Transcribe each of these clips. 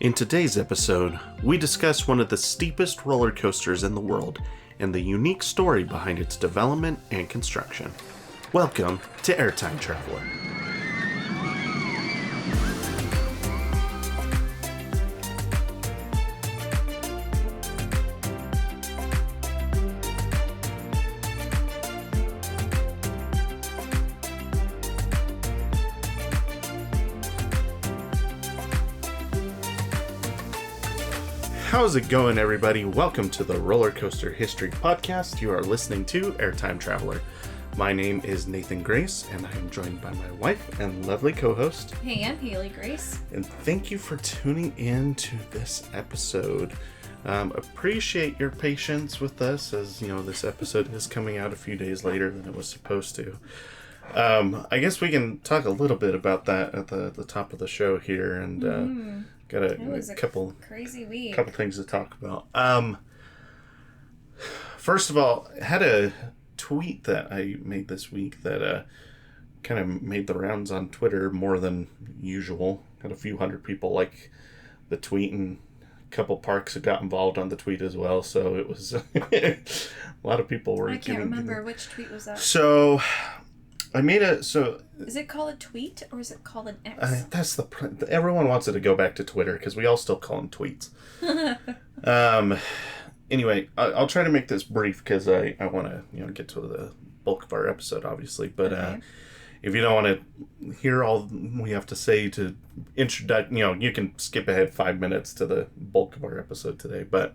In today's episode, we discuss one of the steepest roller coasters in the world and the unique story behind its development and construction. Welcome to Airtime Traveler. How's it going, everybody? Welcome to the Roller Coaster History Podcast. You are listening to Airtime Traveler. My name is Nathan Grace, and I am joined by my wife and lovely co-host. Hey, I'm Haley Grace. And thank you for tuning in to this episode. Appreciate your patience with us, as you know, this episode is coming out a few days later than it was supposed to. I guess we can talk a little bit about that at the top of the show here, and got a couple crazy week. Couple things to talk about. First of all, I had a tweet that I made this week that kind of made the rounds on Twitter more than usual. Had a few hundred people like the tweet, and a couple parks have got involved on the tweet as well. So it was a lot of people were. I can't remember which tweet was that. So I made Is it called a tweet or is it called an X? That's everyone wants it to go back to Twitter because we all still call them tweets. Anyway, I'll try to make this brief because I want to get to the bulk of our episode, obviously. But okay. If you don't want to hear all we have to say to introduce, you can skip ahead 5 minutes to the bulk of our episode today. But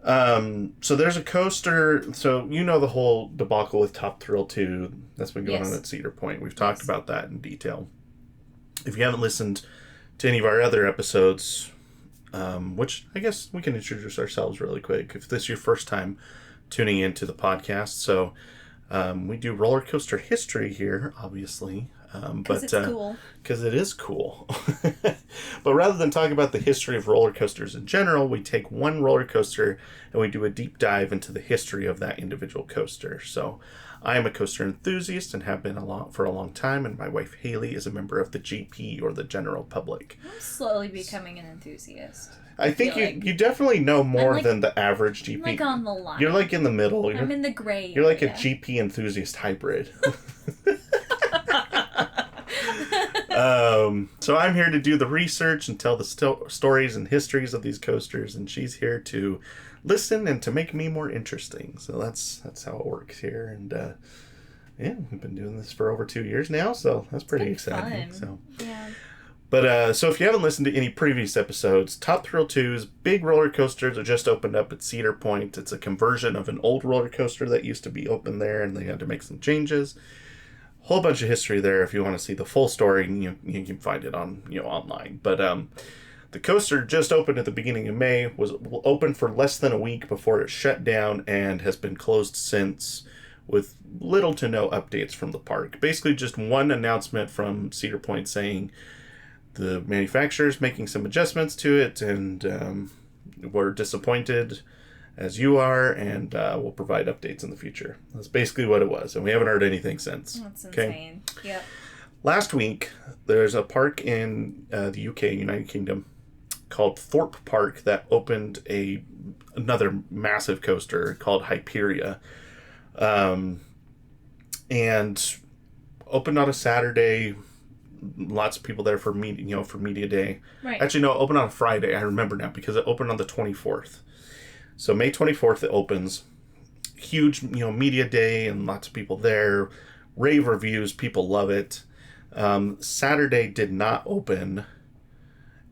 so there's a coaster. So the whole debacle with Top Thrill 2 that's been going on at Cedar Point. We've talked about that in detail. If you haven't listened to any of our other episodes, which I guess we can introduce ourselves really quick if this is your first time tuning into the podcast. So we do roller coaster history here, obviously. Because it's cool. Because it is cool. But rather than talk about the history of roller coasters in general, we take one roller coaster and we do a deep dive into the history of that individual coaster. So I am a coaster enthusiast and have been for a long time, and my wife Haley is a member of the GP, or the general public. I'm slowly becoming an enthusiast. I think you definitely know more than the average GP. I'm like on the line. You're like in the middle. I'm in the gray You're like a GP enthusiast hybrid. So I'm here to do the research and tell the stories and histories of these coasters, and she's here to listen and to make me more interesting. So that's how it works here. And we've been doing this for over 2 years now, so that's pretty exciting. Fun. So yeah. But so if you haven't listened to any previous episodes, Top Thrill 2's big roller coaster that just opened up at Cedar Point. It's a conversion of an old roller coaster that used to be open there, and they had to make some changes. Whole bunch of history there. If you want to see the full story, you can find it on online. But the coaster just opened at the beginning of May, was open for less than a week before it shut down, and has been closed since, with little to no updates from the park. Basically just one announcement from Cedar Point saying the manufacturer's making some adjustments to it, and we're disappointed as you are, and we'll provide updates in the future. That's basically what it was, and we haven't heard anything since. That's insane. Yep. Last week, there's a park in the UK, United Kingdom, called Thorpe Park that opened another massive coaster called Hyperia, and opened on a Saturday. Lots of people there for media day. Right. Actually, no, it opened on a Friday. I remember now because it opened on the 24th. So May 24th it opens. Huge, media day and lots of people there. Rave reviews. People love it. Saturday did not open.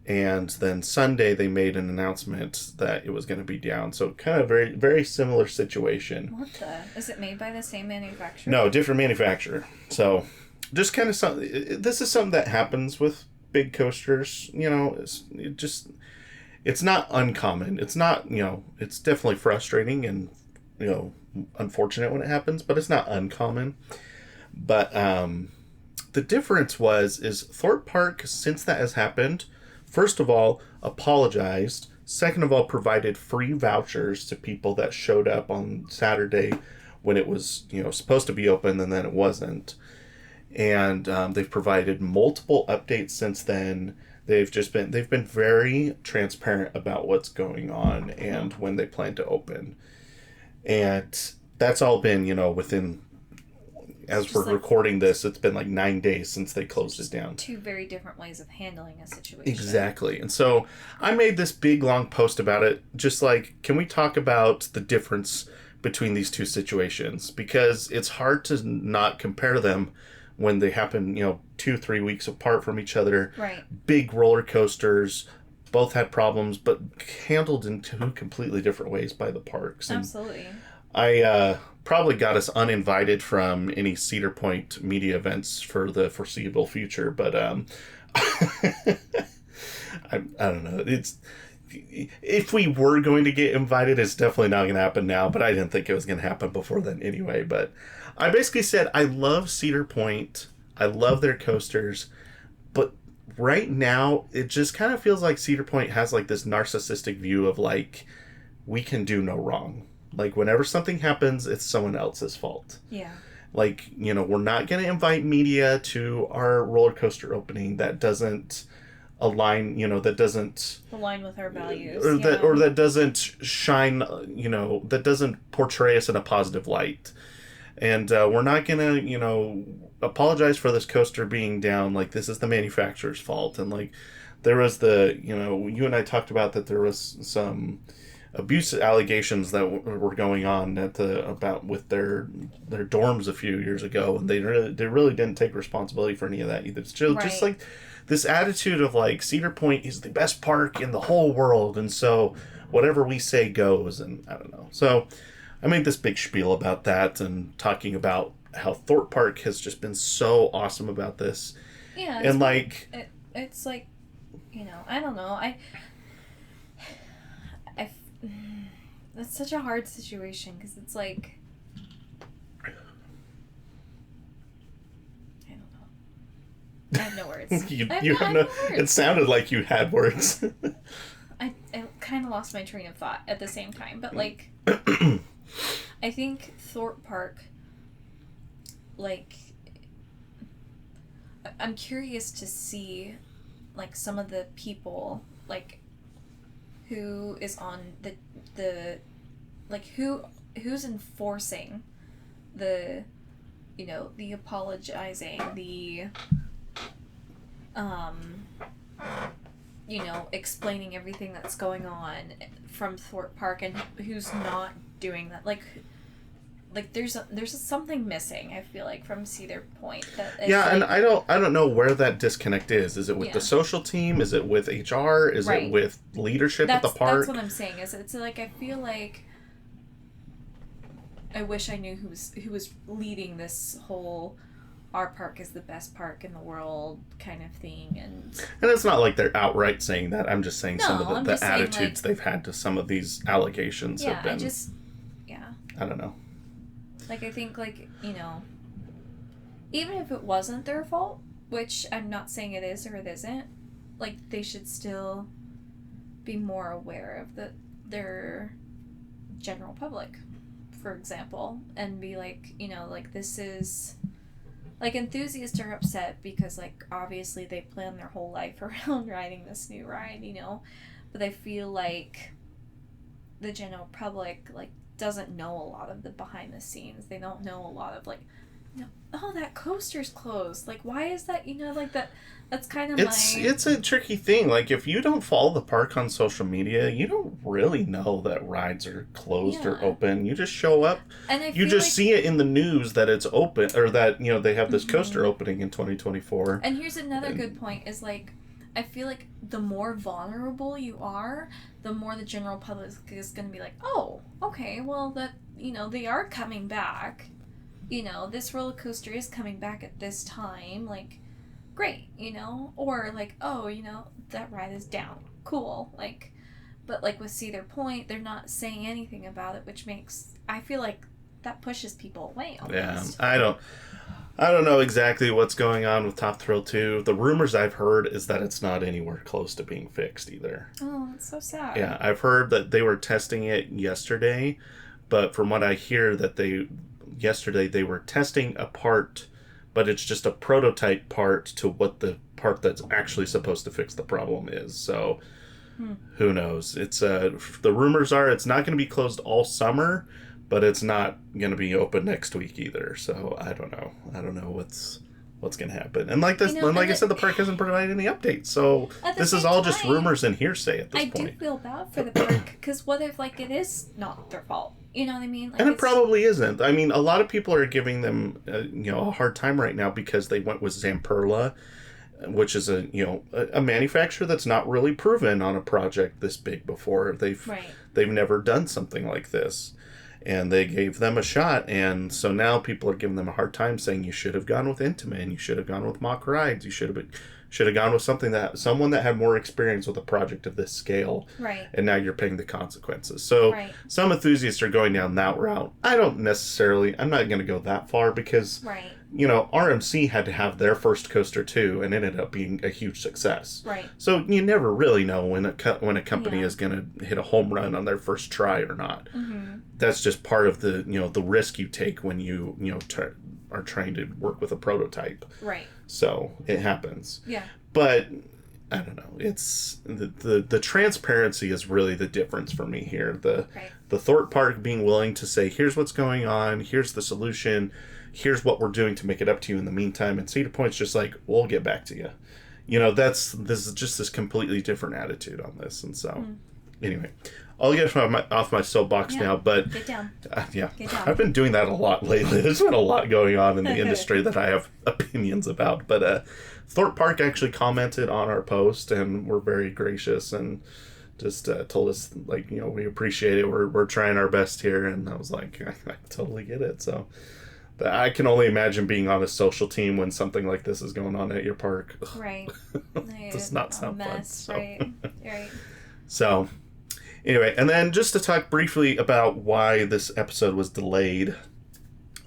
And then Sunday they made an announcement that it was going to be down. So kind of very, very similar situation. What the? Is it made by the same manufacturer? No, different manufacturer. So just kind of something. This is something that happens with big coasters. It's not uncommon. It's not, it's definitely frustrating and, unfortunate when it happens, but it's not uncommon. But the difference is Thorpe Park, since that has happened, first of all, apologized. Second of all, provided free vouchers to people that showed up on Saturday when it was, supposed to be open, and then it wasn't. And they've provided multiple updates since then. They've been very transparent about what's going on and when they plan to open. And that's all been, within, as we're recording this, it's been like 9 days since they closed it down. Two very different ways of handling a situation. Exactly. And so I made this big, long post about it. Just like, can we talk about the difference between these two situations? Because it's hard to not compare them when they happen, 2-3 weeks apart from each other. Right. Big roller coasters. Both had problems, but handled in two completely different ways by the parks. And absolutely. I probably got us uninvited from any Cedar Point media events for the foreseeable future, but I don't know. If we were going to get invited, it's definitely not going to happen now, but I didn't think it was going to happen before then anyway. But I basically said, I love Cedar Point. I love their coasters, but right now, it just kind of feels like Cedar Point has like this narcissistic view of like, we can do no wrong. Like, whenever something happens, it's someone else's fault. Yeah. Like, we're not going to invite media to our roller coaster opening that doesn't align, that doesn't align with our values. Or that doesn't shine, that doesn't portray us in a positive light. And we're not going to, apologize for this coaster being down. Like, this is the manufacturer's fault. And like, there was you and I talked about that there was some abuse allegations that were going on with their dorms a few years ago, and they really didn't take responsibility for any of that either. It's just like this attitude of like, Cedar Point is the best park in the whole world, and so whatever we say goes. And I don't know. So I made this big spiel about that and talking about how Thorpe Park has just been so awesome about this. Yeah. And like... It's like, I don't know. That's such a hard situation, because it's like... I don't know. I have no words. you have no words. It sounded like you had words. I kind of lost my train of thought at the same time, but like... I think Thorpe Park... like, I'm curious to see, like, some of the people, like, who is on the like, who's enforcing the, the apologizing, the, explaining everything that's going on from Thorpe Park, and who's not doing that, like there's something missing, I feel like, from Cedar Point. And I don't know where that disconnect is. Is it with the social team? Is it with HR? Is it with leadership at the park? That's what I'm saying. It's like, I feel like I wish I knew who was leading this whole our park is the best park in the world kind of thing, and it's not like they're outright saying that. I'm just saying some of the attitudes saying, like, they've had to some of these allegations have been. I don't know. Like, I think, like, even if it wasn't their fault, which I'm not saying it is or it isn't, like, they should still be more aware of their general public, for example, and be like, like, this is... Like, enthusiasts are upset because, like, obviously they plan their whole life around riding this new ride, but I feel like the general public, like, doesn't know a lot of the behind the scenes. They don't know a lot of, like, oh, that coaster's closed. Like, why is that? Like, that's kind of It's a tricky thing. Like, if you don't follow the park on social media, you don't really know that rides are closed or open. You just show up. And you just see it in the news that it's open, or that, they have this coaster opening in 2024. And here's another good point is, like, I feel like the more vulnerable you are, the more the general public is going to be like, oh, okay, well, that, they are coming back. This roller coaster is coming back at this time. Like, great, Or, like, oh, that ride is down. Cool. Like, but, like, with Cedar Point, they're not saying anything about it, which makes, I feel like that pushes people away almost. Yeah, I don't know exactly what's going on with Top Thrill 2. The rumors I've heard is that it's not anywhere close to being fixed either. Oh, that's so sad. Yeah, I've heard that they were testing it yesterday, but from what I hear, that yesterday they were testing a part but it's just a prototype part to what the part that's actually supposed to fix the problem is. So who knows? It's the rumors are it's not going to be closed all summer, but it's not going to be open next week either. So I don't know what's going to happen. And like this, like I said, the park hasn't provided any updates. So this is all just rumors and hearsay at this point. I do feel bad for the park, because what if, like, it is not their fault? You know what I mean? Like, and it probably isn't. I mean, a lot of people are giving them, a hard time right now because they went with Zamperla, which is a manufacturer that's not really proven on a project this big before. They've never done something like this. And they gave them a shot, and so now people are giving them a hard time, saying you should have gone with Intamin, you should have gone with Mock Rides, you should have gone with someone that had more experience with a project of this scale. Right. And now you're paying the consequences. So some enthusiasts are going down that route. I'm not going to go that far because, RMC had to have their first coaster too, and it ended up being a huge success. Right. So you never really know when a company is going to hit a home run on their first try or not. Mm-hmm. That's just part of the the risk you take when you are trying to work with a prototype. Right. So it happens. Yeah. But I don't know. It's the transparency is really the difference for me here. The Thorpe Park being willing to say, here's what's going on, here's the solution, here's what we're doing to make it up to you in the meantime, and Cedar Point's just like, we'll get back to you. This is just this completely different attitude on this. And so anyway, I'll get off my soapbox now, but get down. Get down. I've I've been doing that a lot lately. There's been a lot going on in the industry that I have opinions about, but Thorpe Park actually commented on our post and were very gracious and just told us, like, we appreciate it. We're trying our best here. And I was like, I totally get it. So I can only imagine being on a social team when something like this is going on at your park. Right. Does not sound fun. So. Right. So anyway, and then just to talk briefly about why this episode was delayed.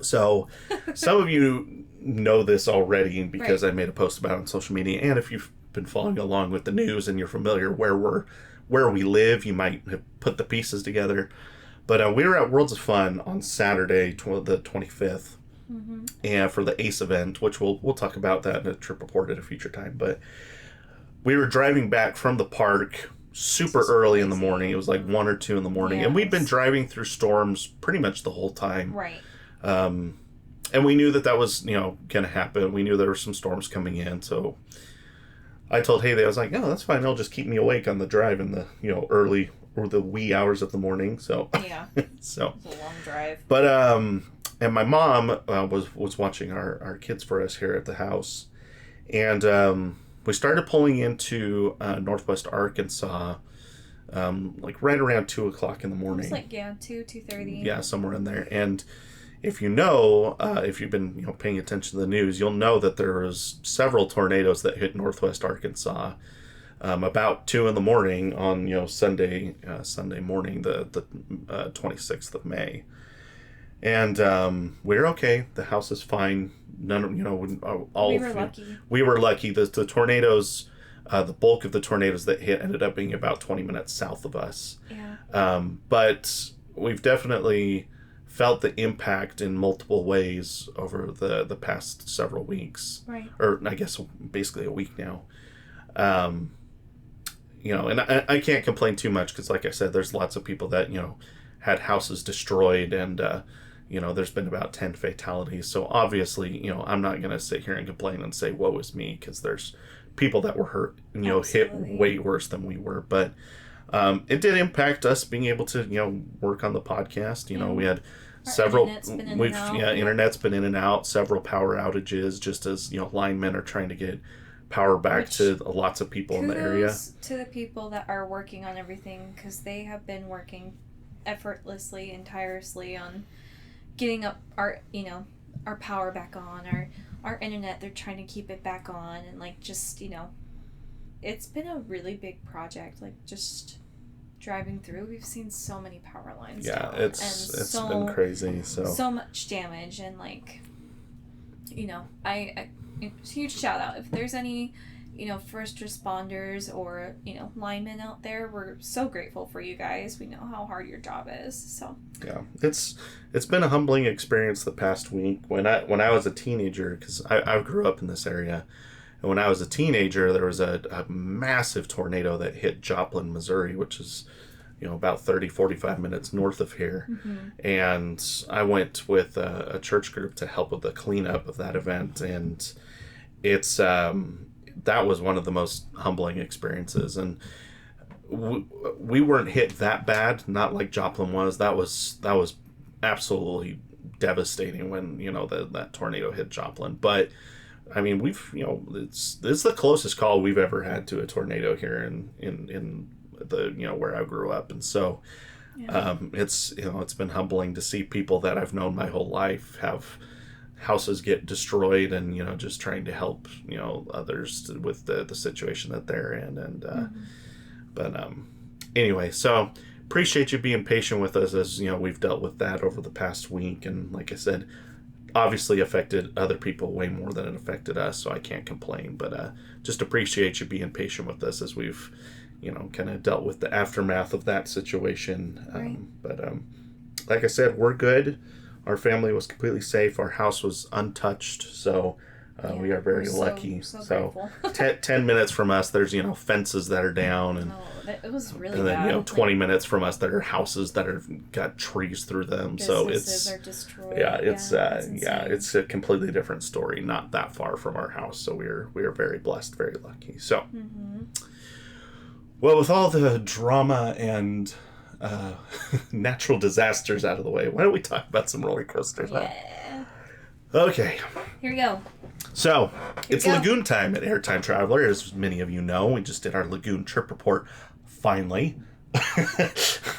So some of you know this already because I made a post about it on social media, and if you've been following along with the news and you're familiar where we live, you might have put the pieces together. But we were at Worlds of Fun on Saturday, the 25th, and for the ACE event, which we'll talk about that in a trip report at a future time. But we were driving back from the park super early in the morning. It was like 1 or 2 in the morning, and we'd been driving through storms pretty much the whole time. Right. And we knew that was, going to happen. We knew there were some storms coming in. So I told Haley, I was like, that's fine. It'll just keep me awake on the drive in the, early or the wee hours of the morning. So, so it's a long drive. But, and my mom was watching our kids for us here at the house. And we started pulling into Northwest Arkansas, like right around 2 o'clock in the morning. It was like, 2:30. Yeah, somewhere in there. And if if you've been paying attention to the news, you'll know that there was several tornadoes that hit Northwest Arkansas about 2 in the morning on Sunday morning, the 26th of May. And we're okay. The house is fine. None of Lucky. We were lucky. The tornadoes, the bulk of the tornadoes that hit ended up being about 20 minutes south of us. Yeah. But we've definitely felt the impact in multiple ways over the past several weeks. Right. Or I guess basically a week now. And I can't complain too much because, like I said, there's lots of people that, had houses destroyed and, there's been about 10 fatalities. So obviously, I'm not going to sit here and complain and say, woe is me, because there's people that were hurt, hit way worse than we were. But it did impact us being able to, work on the podcast. We had several, internet's been in and out, several power outages, just as, linemen are trying to get power back to lots of people in the area. To the people that are working on everything, because they have been working effortlessly and tirelessly on getting up our power back on, our internet. They're trying to keep it back on, and it's been a really big project. Like, just driving through, we've seen so many power lines down, it's been crazy. So much damage, and I huge shout out if there's any first responders or, linemen out there, we're so grateful for you guys. We know how hard your job is. So yeah, it's been a humbling experience the past week. When I was a teenager, because I grew up in this area, and when I was a teenager, there was a massive tornado that hit Joplin, Missouri, which is about 45 minutes north of here. And I went with a church group to help with the cleanup of that event, and it's that was one of the most humbling experiences. And we weren't hit that bad, not like Joplin was. That was absolutely devastating when that tornado hit Joplin. But I mean, we've it's the closest call we've ever had to a tornado here in the where I grew up. And so it's it's been humbling to see people that I've known my whole life have houses get destroyed, and just trying to help others with the situation that they're in. And but anyway, so appreciate you being patient with us as we've dealt with that over the past week. And like I said, obviously affected other people way more than it affected us, so I can't complain. But just appreciate you being patient with us as we've kind of dealt with the aftermath of that situation. Right. But like I said, we're good. Our family was completely safe. Our house was untouched, so we are very lucky. So 10 minutes from us, there's fences that are down, and it was really and then bad. 20 minutes from us, there are houses that have got trees through them. So it's are destroyed. it's a completely different story. Not that far from our house, so we are very blessed, very lucky. So, well, with all the drama and natural disasters out of the way, why don't we talk about some roller coasters? Yeah. Huh? Okay. Here we go. So, it's Lagoon time at Airtime Traveler. As many of you know, we just did our Lagoon trip report, finally.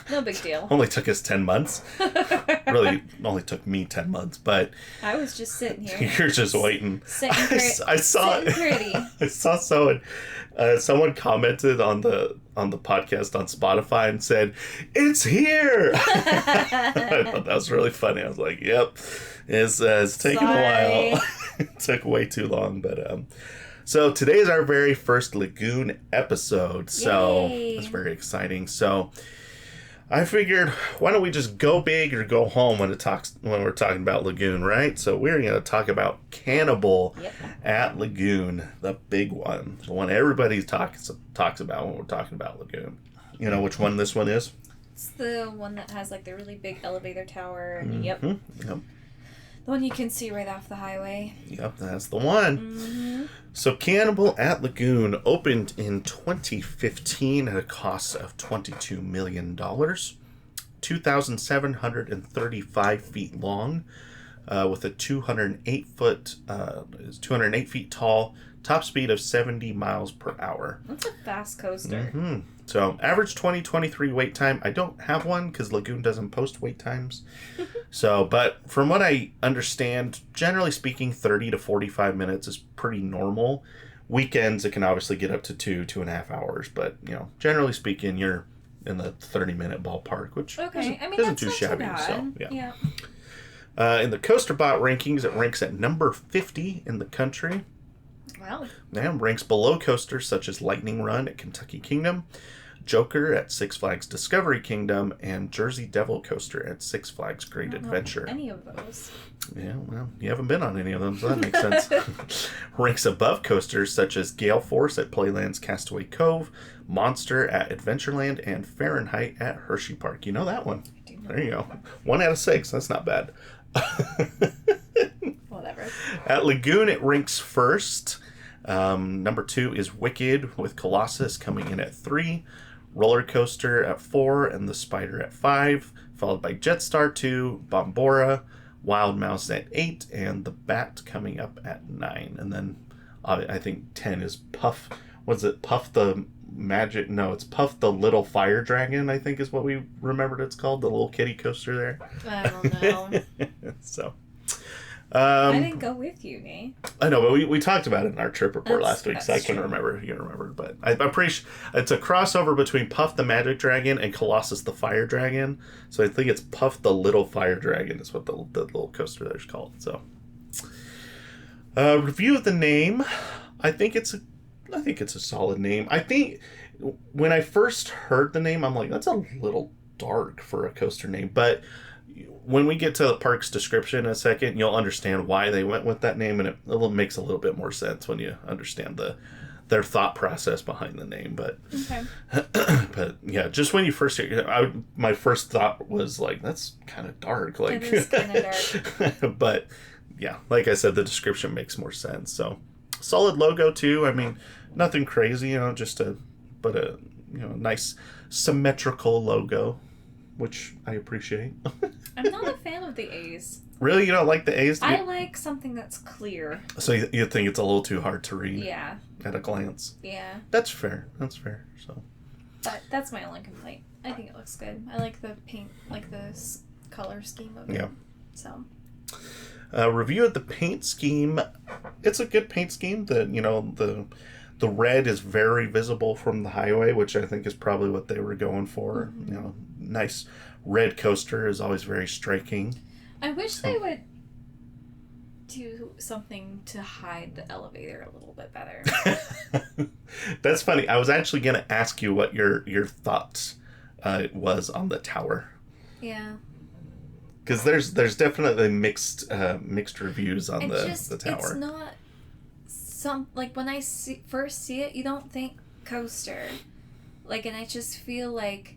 No big deal. Only took us 10 months. Really, only took me 10 months, but... I was just sitting here. You're just waiting. I saw pretty. I saw someone commented on the podcast on Spotify and said, "It's here." I thought that was really funny. I was like, "Yep, it's taken a while." It took way too long, but so today is our very first Lagoon episode, so it's very exciting. So I figured, why don't we just go big or go home when we're talking about Lagoon, right? So we're going to talk about Cannibal at Lagoon, the big one, the one everybody talks about when we're talking about Lagoon. You know which one this one is? It's the one that has like the really big elevator tower. And Yep. The one you can see right off the highway. Yep, that's the one. So Cannibal at Lagoon opened in 2015 at a cost of $22 million, 2,735 feet long, with a 208 feet tall, top speed of 70 miles per hour. That's a fast coaster. So average 2023 wait time. I don't have one because Lagoon doesn't post wait times. So, but from what I understand, generally speaking, 30 to 45 minutes is pretty normal. Weekends, it can obviously get up to 2.5 hours, but generally speaking, you're in the 30-minute ballpark, which isn't too shabby. So, yeah. In the CoasterBot rankings, it ranks at number 50 in the country. Wow. Yeah, ranks below coasters such as Lightning Run at Kentucky Kingdom, Joker at Six Flags Discovery Kingdom, and Jersey Devil Coaster at Six Flags Great Adventure. Any of those? Yeah, well, you haven't been on any of them, so that makes sense. Ranks above coasters such as Gale Force at Playland's Castaway Cove, Monster at Adventureland, and Fahrenheit at Hershey Park. You know that one. There you go. 1 out of 6. That's not bad. Whatever. At Lagoon, it ranks first. Number 2 is Wicked, with Colossus coming in at 3, Roller Coaster at 4, and The Spider at 5, followed by Jetstar 2, Bombora, Wild Mouse at 8, and The Bat coming up at 9. And then I think 10 is Puff. Was it Puff the Magic? No, it's Puff the Little Fire Dragon, I think is what we remembered it's called, the little kiddie coaster there. I don't know. So... I didn't go with you, Nate. I know, but we talked about it in our trip report last week, so I couldn't remember if you remember. But I'm pretty sure it's a crossover between Puff the Magic Dragon and Colossus the Fire Dragon. So I think it's Puff the Little Fire Dragon is what the little coaster there's called. So, review of the name. I think it's I think it's a solid name. I think when I first heard the name, I'm like, that's a little dark for a coaster name. But when we get to the park's description in a second, you'll understand why they went with that name, and it makes a little bit more sense when you understand their thought process behind the name. But Okay. but yeah, just when you first hear it, my first thought was like, that's kind of dark. Like, It is kind of dark. But yeah, like I said, the description makes more sense. So solid logo too. I mean, nothing crazy, just a nice symmetrical logo, which I appreciate. I'm not a fan of the A's. Really? You don't like the A's? I like something that's clear. So you think it's a little too hard to read? Yeah. At a glance? Yeah. That's fair. So. But that's my only complaint. I think it looks good. I like the paint, like the color scheme of it. Yeah. So. Review of the paint scheme. It's a good paint scheme. The red is very visible from the highway, which I think is probably what they were going for. Mm-hmm. Nice red coaster is always very striking. I wish they would do something to hide the elevator a little bit better. That's funny. I was actually going to ask you what your thoughts was on the tower. Yeah. Because there's definitely mixed reviews on the tower. It's not like when I first see it, you don't think coaster, and I just feel like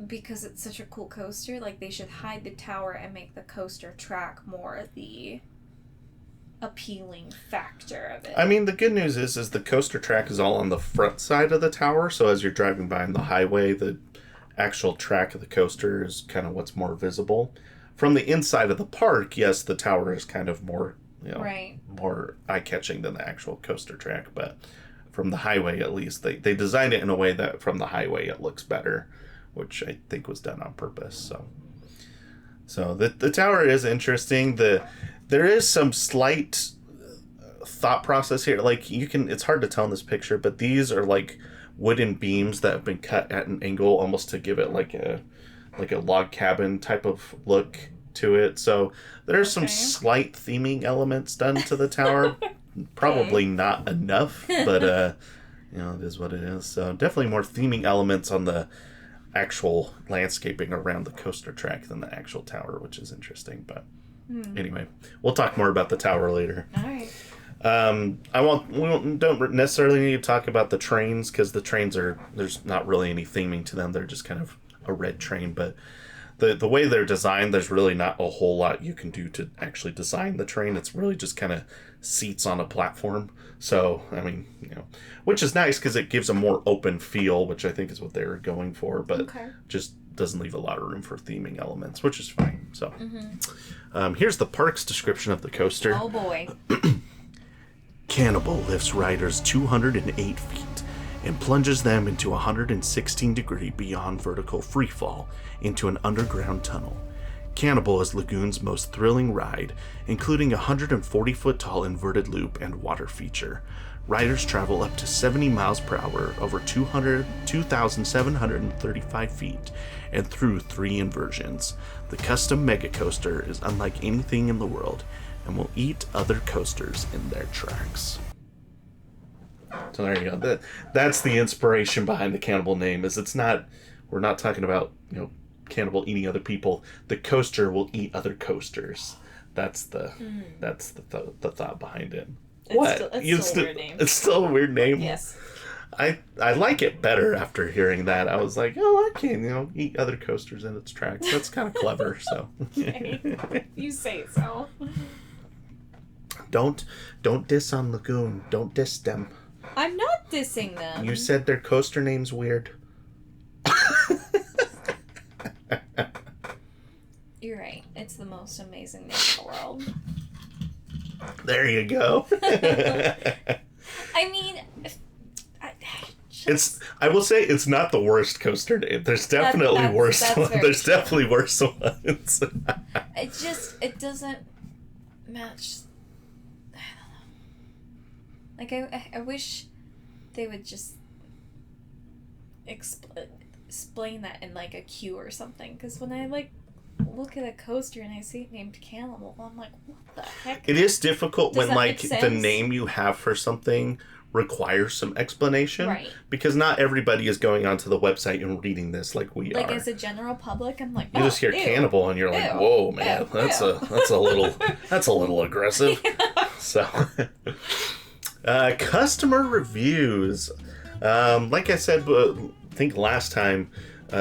because it's such a cool coaster, like they should hide the tower and make the coaster track more the appealing factor of it. I mean, the good news is the coaster track is all on the front side of the tower, so as you're driving by on the highway, the actual track of the coaster is kind of what's more visible. From the inside of the park, yes, the tower is kind of more, right, more eye-catching than the actual coaster track, but from the highway, at least, they designed it in a way that from the highway it looks better, which I think was done on purpose. So the tower is interesting. There is some slight thought process here. It's hard to tell in this picture, but these are like wooden beams that have been cut at an angle almost to give it like a log cabin type of look to it. So there's some slight theming elements done to the tower. Probably not enough, but it is what it is. So definitely more theming elements on the actual landscaping around the coaster track than the actual tower, which is interesting. But anyway, we'll talk more about the tower later. All right. We don't necessarily need to talk about the trains, because the trains there's not really any theming to them. They're just kind of a red train, but the way they're designed, there's really not a whole lot you can do to actually design the train. It's really just kind of seats on a platform. So, I mean, which is nice because it gives a more open feel, which I think is what they were going for, but just doesn't leave a lot of room for theming elements, which is fine. So, here's the park's description of the coaster. Oh boy. Cannibal lifts riders 208 feet and plunges them into a 116-degree beyond vertical freefall into an underground tunnel. Cannibal is Lagoon's most thrilling ride, including a 140-foot-tall inverted loop and water feature. Riders travel up to 70 miles per hour over 2,735 feet and through 3 inversions. The custom mega coaster is unlike anything in the world and will eat other coasters in their tracks. So there you go. That's the inspiration behind the Cannibal name. We're not talking about Cannibal eating other people. The coaster will eat other coasters. That's the thought behind it. It's still a weird name. It's still a weird name. Yes. I like it better after hearing that. I was like, I can eat other coasters in its tracks. That's kind of clever. So You say so. Don't diss on Lagoon. Don't diss them. I'm not dissing them. You said their coaster name's weird. You're right. It's the most amazing name in the world. There you go. I mean, I will say it's not the worst coaster name. There's definitely worse ones. There's definitely worse ones. It doesn't match. I don't know. I wish they would just explain that in a queue or something. Because when I look at a coaster and I see it named Cannibal, I'm like, what the heck? It is difficult Does when that make the sense? name you have for something requires some explanation. Right. Because not everybody is going onto the website and reading this like we are. Like, as a general public, I'm like, you just hear Cannibal and you're like, whoa, man, that's a little aggressive. Yeah. So, customer reviews. Like I said, I think last time,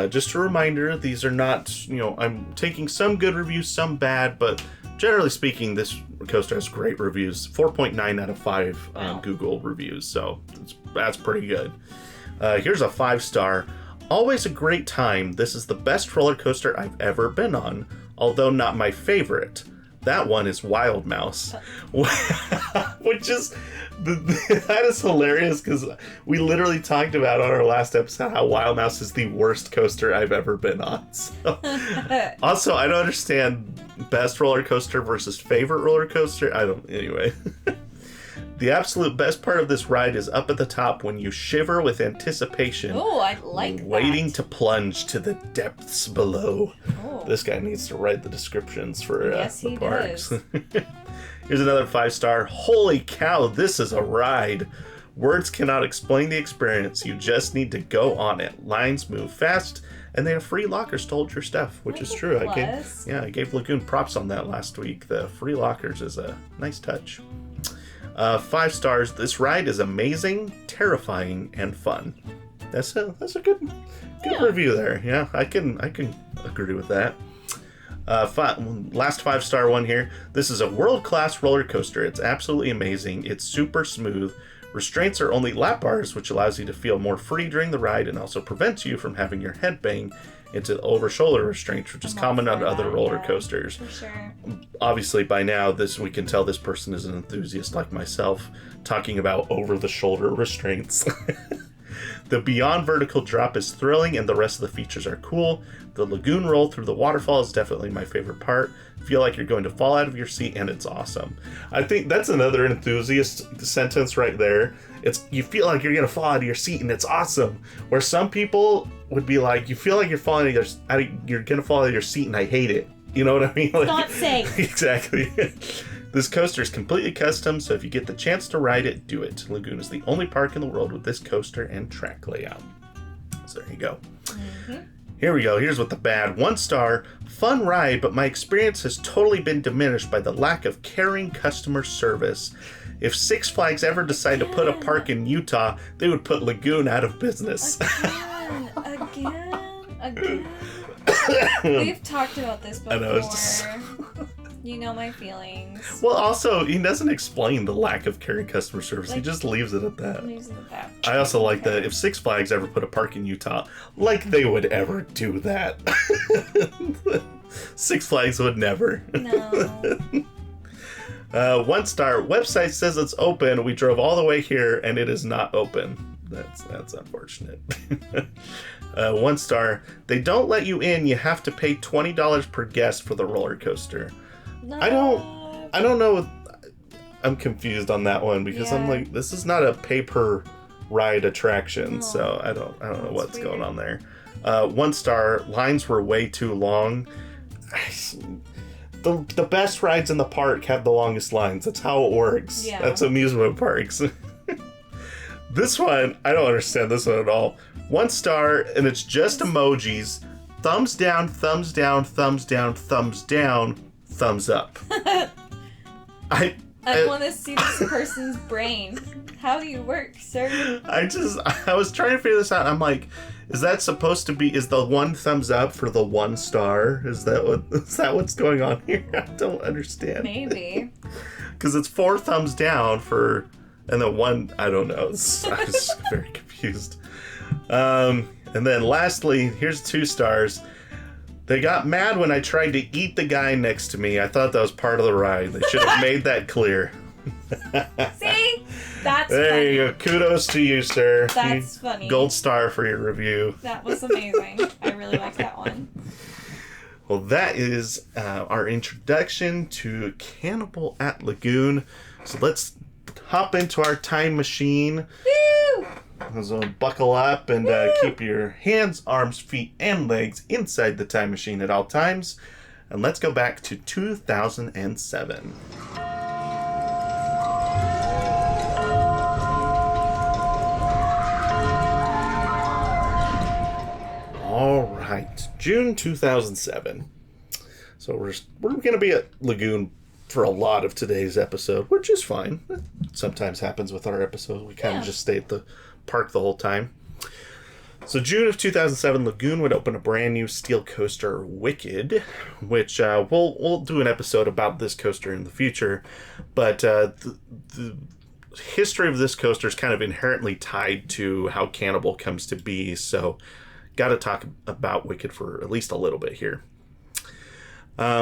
just a reminder, these are not, I'm taking some good reviews, some bad, but generally speaking, this coaster has great reviews. 4.9 out of 5 Google reviews, so that's pretty good. Here's a 5-star. Always a great time. This is the best roller coaster I've ever been on, although not my favorite. That one is Wild Mouse, which is that is hilarious because we literally talked about on our last episode how Wild Mouse is the worst coaster I've ever been on. So. Also, I don't understand best roller coaster versus favorite roller coaster. Anyway. The absolute best part of this ride is up at the top when you shiver with anticipation. Oh, I like waiting that. to plunge to the depths below. Oh. This guy needs to write the descriptions for yes, the he parks. does. Here's another 5-star. Holy cow, this is a ride. Words cannot explain the experience. You just need to go on it. Lines move fast, and they have free lockers to hold your stuff, which is true. I gave Lagoon props on that last week. The free lockers is a nice touch. 5 stars. This ride is amazing, terrifying, and fun. That's a good review there. Yeah, I can agree with that. Last 5-star one here. This is a world-class roller coaster. It's absolutely amazing. It's super smooth. Restraints are only lap bars, which allows you to feel more free during the ride and also prevents you from having your head bang into the over-shoulder restraints, which is common on other roller coasters. For sure. Obviously, by now, we can tell this person is an enthusiast like myself, talking about over-the-shoulder restraints. The Beyond vertical drop is thrilling, and the rest of the features are cool. The lagoon roll through the waterfall is definitely my favorite part. Feel like you're going to fall out of your seat, and it's awesome. I think that's another enthusiast sentence right there. You feel like you're going to fall out of your seat, and it's awesome. Where some people would be like, you feel like you're going to fall out of your seat, and I hate it. You know what I mean? It's not safe. Exactly. This coaster is completely custom, so if you get the chance to ride it, do it. Lagoon is the only park in the world with this coaster and track layout. So there you go. Mm-hmm. Here we go. Here's what the bad. 1 star. Fun ride, but my experience has totally been diminished by the lack of caring customer service. If Six Flags ever decide to put a park in Utah, they would put Lagoon out of business. Again. We've talked about this before. I know, you know my feelings. Well, also, he doesn't explain the lack of caring customer service. He just leaves it at that. I also like that if Six Flags ever put a park in Utah, like they would ever do that. Six Flags would never. No. 1 star. Website says it's open. We drove all the way here and it is not open. That's unfortunate. 1 star. They don't let you in. You have to pay $20 per guest for the roller coaster. No. I don't know. I'm confused on that one because I'm like, this is not a pay per ride attraction, so I don't know what's weird. Going on there. 1 star. Lines were way too long. The best rides in the park have the longest lines. That's how it works. Yeah. That's amusement parks. This one, I don't understand this one at all. 1 star, and it's just emojis. Thumbs down, thumbs down, thumbs down, thumbs down, thumbs up. I want to see this person's brain. How do you work, sir? I was trying to figure this out. I'm like, is that supposed to be, is the 1 thumbs up for the 1 star? Is that what's going on here? I don't understand. Maybe. Because it's 4 thumbs down for, and then 1, I don't know. I was very confused. And then lastly, here's 2 stars. They got mad when I tried to eat the guy next to me. I thought that was part of the ride. They should have made that clear. See? That's there funny. you go. Kudos to you, sir. That's funny. Gold star for your review. That was amazing. I really liked that one. Well, that is our introduction to Cannibal at Lagoon. So let's hop into our time machine. Woo! So buckle up and keep your hands, arms, feet, and legs inside the time machine at all times. And let's go back to 2007. June 2007. So we're going to be at Lagoon for a lot of today's episode, which is fine. It sometimes happens with our episodes. We kind of just stay at the park the whole time. So June of 2007, Lagoon would open a brand new steel coaster, Wicked, which we'll do an episode about this coaster in the future. But the history of this coaster is kind of inherently tied to how Cannibal comes to be. So got to talk about Wicked for at least a little bit here.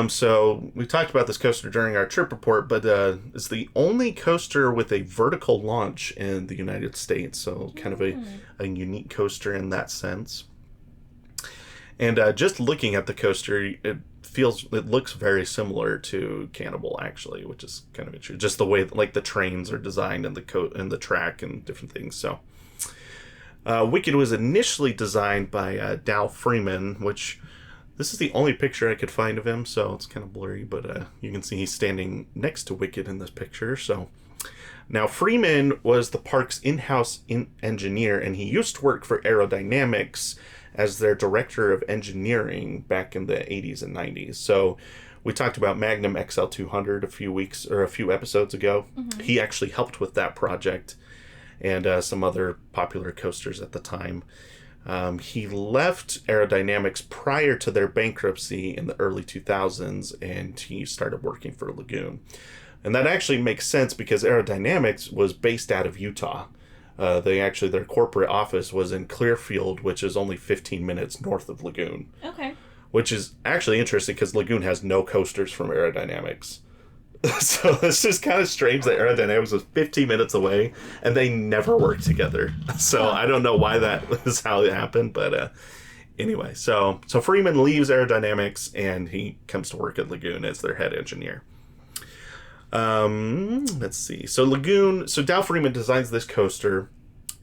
So we talked about this coaster during our trip report, but it's the only coaster with a vertical launch in the United States. So kind of a unique coaster in that sense. And just looking at the coaster, it looks very similar to Cannibal, actually, which is kind of interesting. Just the way like the trains are designed and the track and different things. So Wicked was initially designed by Dow Freeman, which this is the only picture I could find of him, so it's kind of blurry, but you can see he's standing next to Wicked in this picture. So now Freeman was the park's in-house engineer, and he used to work for Aerodynamics as their director of engineering back in the 80s and 90s. So we talked about Magnum XL200 a few episodes ago. Mm-hmm. He actually helped with that project and some other popular coasters at the time. He left Aerodynamics prior to their bankruptcy in the early 2000s, and he started working for Lagoon. And that actually makes sense because Aerodynamics was based out of Utah. Their corporate office was in Clearfield, which is only 15 minutes north of Lagoon. Okay. Which is actually interesting because Lagoon has no coasters from Aerodynamics. So it's just kind of strange that Aerodynamics was 15 minutes away and they never worked together. So I don't know why that is how it happened, but anyway. So Freeman leaves Aerodynamics and he comes to work at Lagoon as their head engineer. Let's see. So Dow Freeman designs this coaster.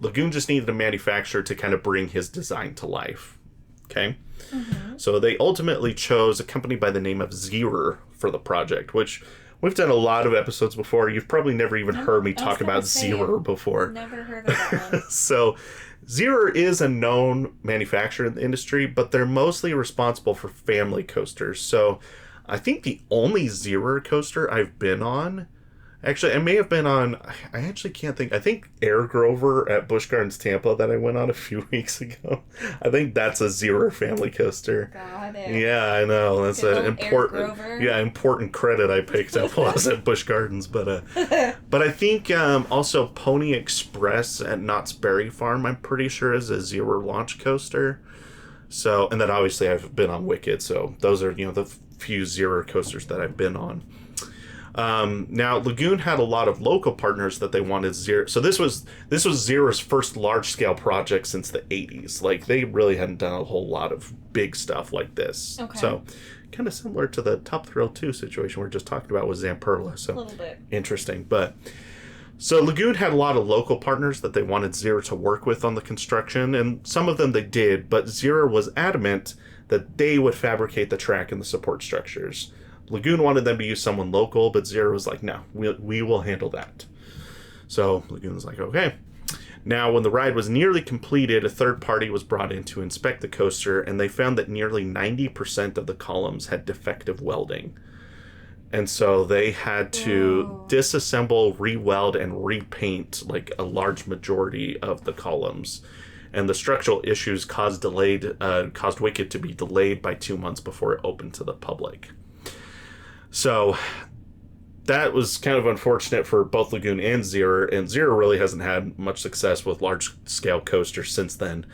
Lagoon just needed a manufacturer to kind of bring his design to life. Okay. Mm-hmm. So they ultimately chose a company by the name of Zierer for the project, which we've done a lot of episodes before. You've probably never even heard me talk about Zierer before. Never heard of that one. So Zierer is a known manufacturer in the industry, but they're mostly responsible for family coasters. So I think the only Zierer coaster I've been on, actually, I may have been on, I actually can't think, I think Air Grover at Busch Gardens Tampa that I went on a few weeks ago. I think that's a Zierer family coaster. Got it. Yeah, I know. That's an important credit I picked up while I was at Busch Gardens. But I think also Pony Express at Knott's Berry Farm, I'm pretty sure, is a Zierer launch coaster. So, and then obviously I've been on Wicked, so those are, the few Zierer coasters that I've been on. Now Lagoon had a lot of local partners that they wanted Zierer. So this was Zierer's first large scale project since the 80s. Like they really hadn't done a whole lot of big stuff like this. Okay. So kind of similar to the Top Thrill 2 situation we were just talking about with Zamperla. So a little bit interesting, but so Lagoon had a lot of local partners that they wanted Zierer to work with on the construction, and some of them they did, but Zierer was adamant that they would fabricate the track and the support structures. Lagoon wanted them to use someone local, but Zierer was like, no, we will handle that. So Lagoon was like, okay. Now, when the ride was nearly completed, a third party was brought in to inspect the coaster, and they found that nearly 90% of the columns had defective welding. And so they had to disassemble, re-weld, and repaint like a large majority of the columns. And the structural issues caused Wicked to be delayed by 2 months before it opened to the public. So that was kind of unfortunate for both Lagoon and Zierer really hasn't had much success with large-scale coasters since then.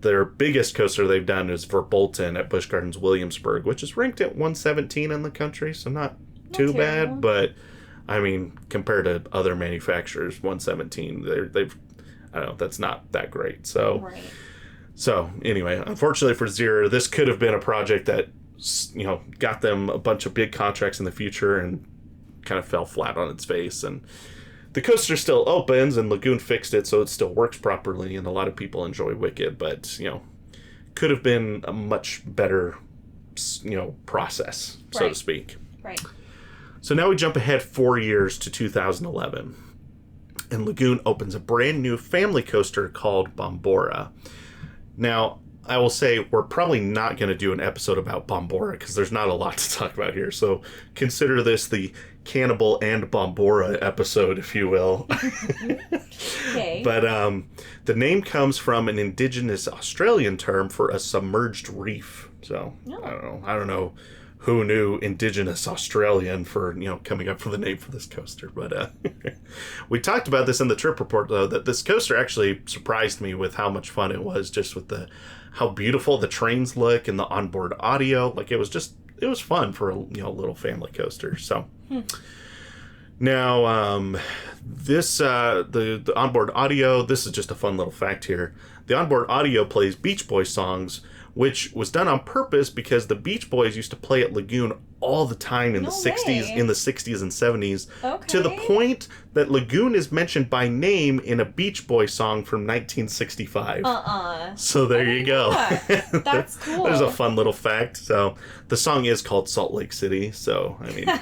Their biggest coaster they've done is Verbolten at Busch Gardens Williamsburg, which is ranked at 117 in the country, so not too bad, but I mean, compared to other manufacturers, 117, they've I don't know, that's not that great. So anyway, unfortunately for Zierer, this could have been a project that got them a bunch of big contracts in the future and kind of fell flat on its face. And the coaster still opens, and Lagoon fixed it so it still works properly, and a lot of people enjoy Wicked, but could have been a much better process, so to speak. Right. So now we jump ahead 4 years to 2011, and Lagoon opens a brand new family coaster called Bombora. Now, I will say we're probably not going to do an episode about Bombora because there's not a lot to talk about here. So consider this the Cannibal and Bombora episode, if you will. Okay. But the name comes from an indigenous Australian term for a submerged reef. So I don't know who knew indigenous Australian for, coming up with the name for this coaster. But we talked about this in the trip report, though, that this coaster actually surprised me with how much fun it was, just with how beautiful the trains look and the onboard audio. Like, it was fun for a little family coaster. So now this the onboard audio, this is just a fun little fact here. The onboard audio plays Beach Boys songs, which was done on purpose because the Beach Boys used to play at Lagoon all the time in the 60s and 70s, to the point that Lagoon is mentioned by name in a Beach Boys song from 1965. So there you go. That's cool. There's a fun little fact. So the song is called Salt Lake City, so I mean, it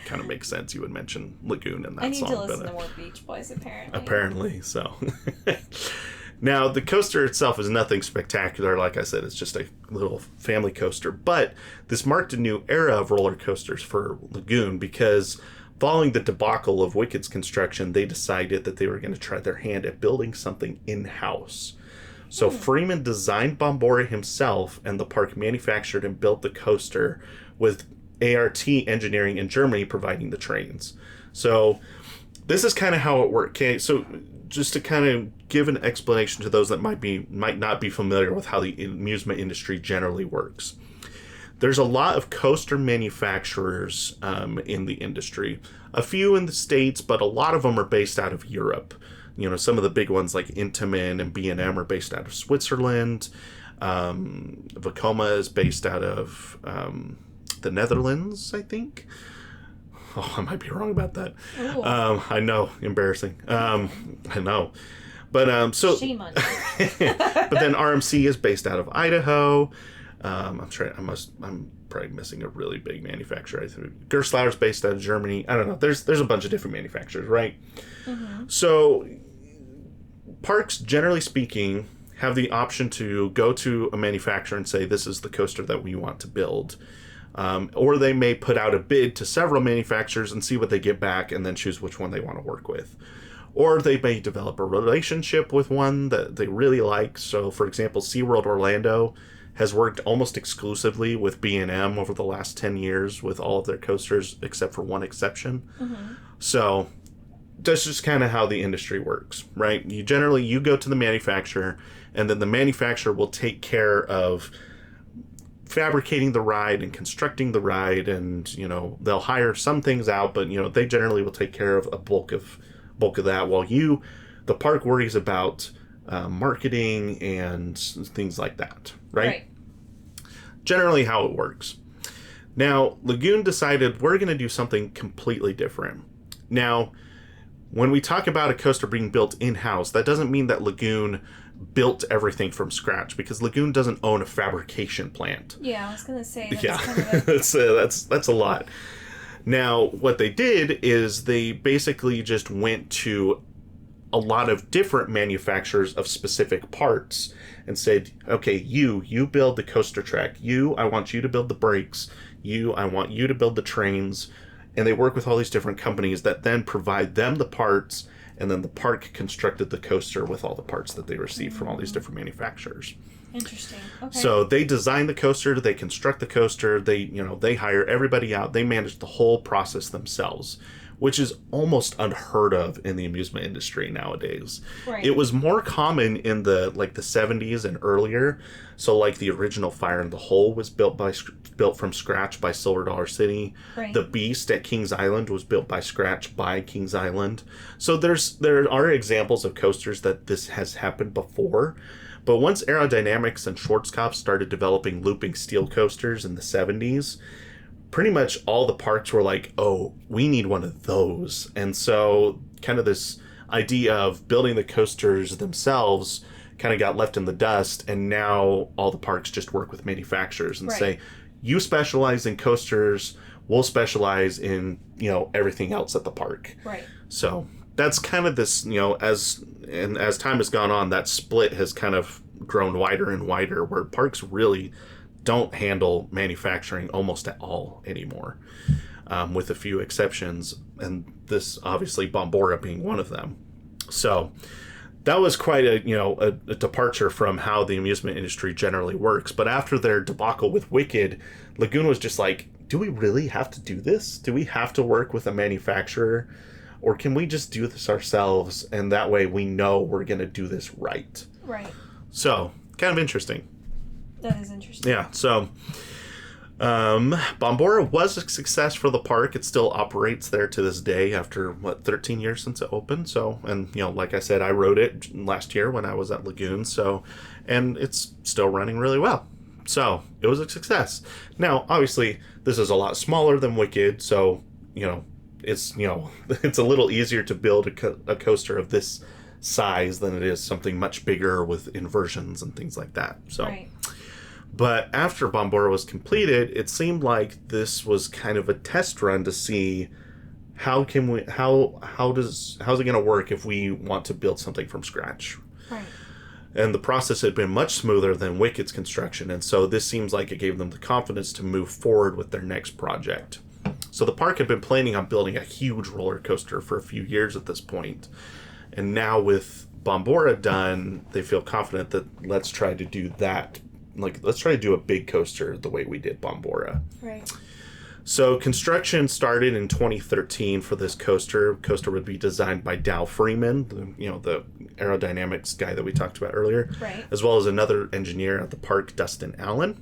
kind of makes sense you would mention Lagoon in that song. I need to listen to more Beach Boys, apparently. Apparently, so... Now, the coaster itself is nothing spectacular. Like I said, it's just a little family coaster. But this marked a new era of roller coasters for Lagoon because following the debacle of Wicked's construction, they decided that they were going to try their hand at building something in-house. So Freeman designed Bombora himself, and the park manufactured and built the coaster with ART Engineering in Germany providing the trains. So this is kind of how it worked. Okay, so just to kind of give an explanation to those that might not be familiar with how the amusement industry generally works. There's a lot of coaster manufacturers in the industry. A few in the States, but a lot of them are based out of Europe. Some of the big ones like Intamin and B&M are based out of Switzerland. Vekoma is based out of the Netherlands, I think. Oh, I might be wrong about that. I know, embarrassing. I know, but so. Shame on you. But then RMC is based out of Idaho. I'm probably missing a really big manufacturer. I think Gerstlauer is based out of Germany. I don't know. There's a bunch of different manufacturers, right? Mm-hmm. So parks, generally speaking, have the option to go to a manufacturer and say, "This is the coaster that we want to build." Or they may put out a bid to several manufacturers and see what they get back and then choose which one they want to work with. Or they may develop a relationship with one that they really like. So, for example, SeaWorld Orlando has worked almost exclusively with B&M over the last 10 years with all of their coasters, except for one exception. Mm-hmm. So that's just kind of how the industry works, right? You go to the manufacturer, and then the manufacturer will take care of fabricating the ride and constructing the ride, and they'll hire some things out, but they generally will take care of a bulk of that, while the park worries about marketing and things like that, right? Generally how it works. Now, Lagoon decided we're going to do something completely different. Now, when we talk about a coaster being built in-house, that doesn't mean that Lagoon built everything from scratch, because Lagoon doesn't own a fabrication plant. Yeah, I was gonna say that's kind of that's a lot. Now, what they did is they basically just went to a lot of different manufacturers of specific parts and said, okay, you build the coaster track. I want you to build the brakes. I want you to build the trains. And they work with all these different companies that then provide them the parts, and then the park constructed the coaster with all the parts that they received from all these different manufacturers. Interesting. Okay. So they design the coaster, they construct the coaster, they hire everybody out, they manage the whole process themselves, which is almost unheard of in the amusement industry nowadays. Right. It was more common in the 70s and earlier. So like the original Fire in the Hole was built from scratch by Silver Dollar City. Right. The Beast at Kings Island was built by scratch by Kings Island. So there are examples of coasters that this has happened before. But once Aerodynamics and Schwarzkopf started developing looping steel coasters in the 70s, pretty much all the parks were like, oh, we need one of those. And so kind of this idea of building the coasters themselves kind of got left in the dust, and now all the parks just work with manufacturers and say, you specialize in coasters, we'll specialize in, everything else at the park. Right. So that's kind of this, as time has gone on, that split has kind of grown wider and wider, where parks really don't handle manufacturing almost at all anymore, with a few exceptions, and this obviously Bombora being one of them. So that was quite a departure from how the amusement industry generally works. But after their debacle with Wicked, Lagoon was just like, do we really have to do this? Do we have to work with a manufacturer? Or can we just do this ourselves, and that way we know we're going to do this right? Right. So, kind of interesting. That is interesting. Yeah, so Bombora was a success for the park. It still operates there to this day after, 13 years since it opened. So, and, like I said, I rode it last year when I was at Lagoon. So, and it's still running really well. So, it was a success. Now, obviously, this is a lot smaller than Wicked. So, it's, it's a little easier to build a coaster of this size than it is something much bigger with inversions and things like that. So. Right. But after Bombora was completed, it seemed like this was kind of a test run to see how's it going to work if we want to build something from scratch. Right. And the process had been much smoother than Wicked's construction, and so this seems like it gave them the confidence to move forward with their next project. So the park had been planning on building a huge roller coaster for a few years at this point, and now with Bombora done, they feel confident that let's try to do that. Let's try to do a big coaster the way we did Bombora. Right. So construction started in 2013 for this coaster. Coaster would be designed by Dow Freeman, the aerodynamics guy that we talked about earlier, right, as well as another engineer at the park, Dustin Allen.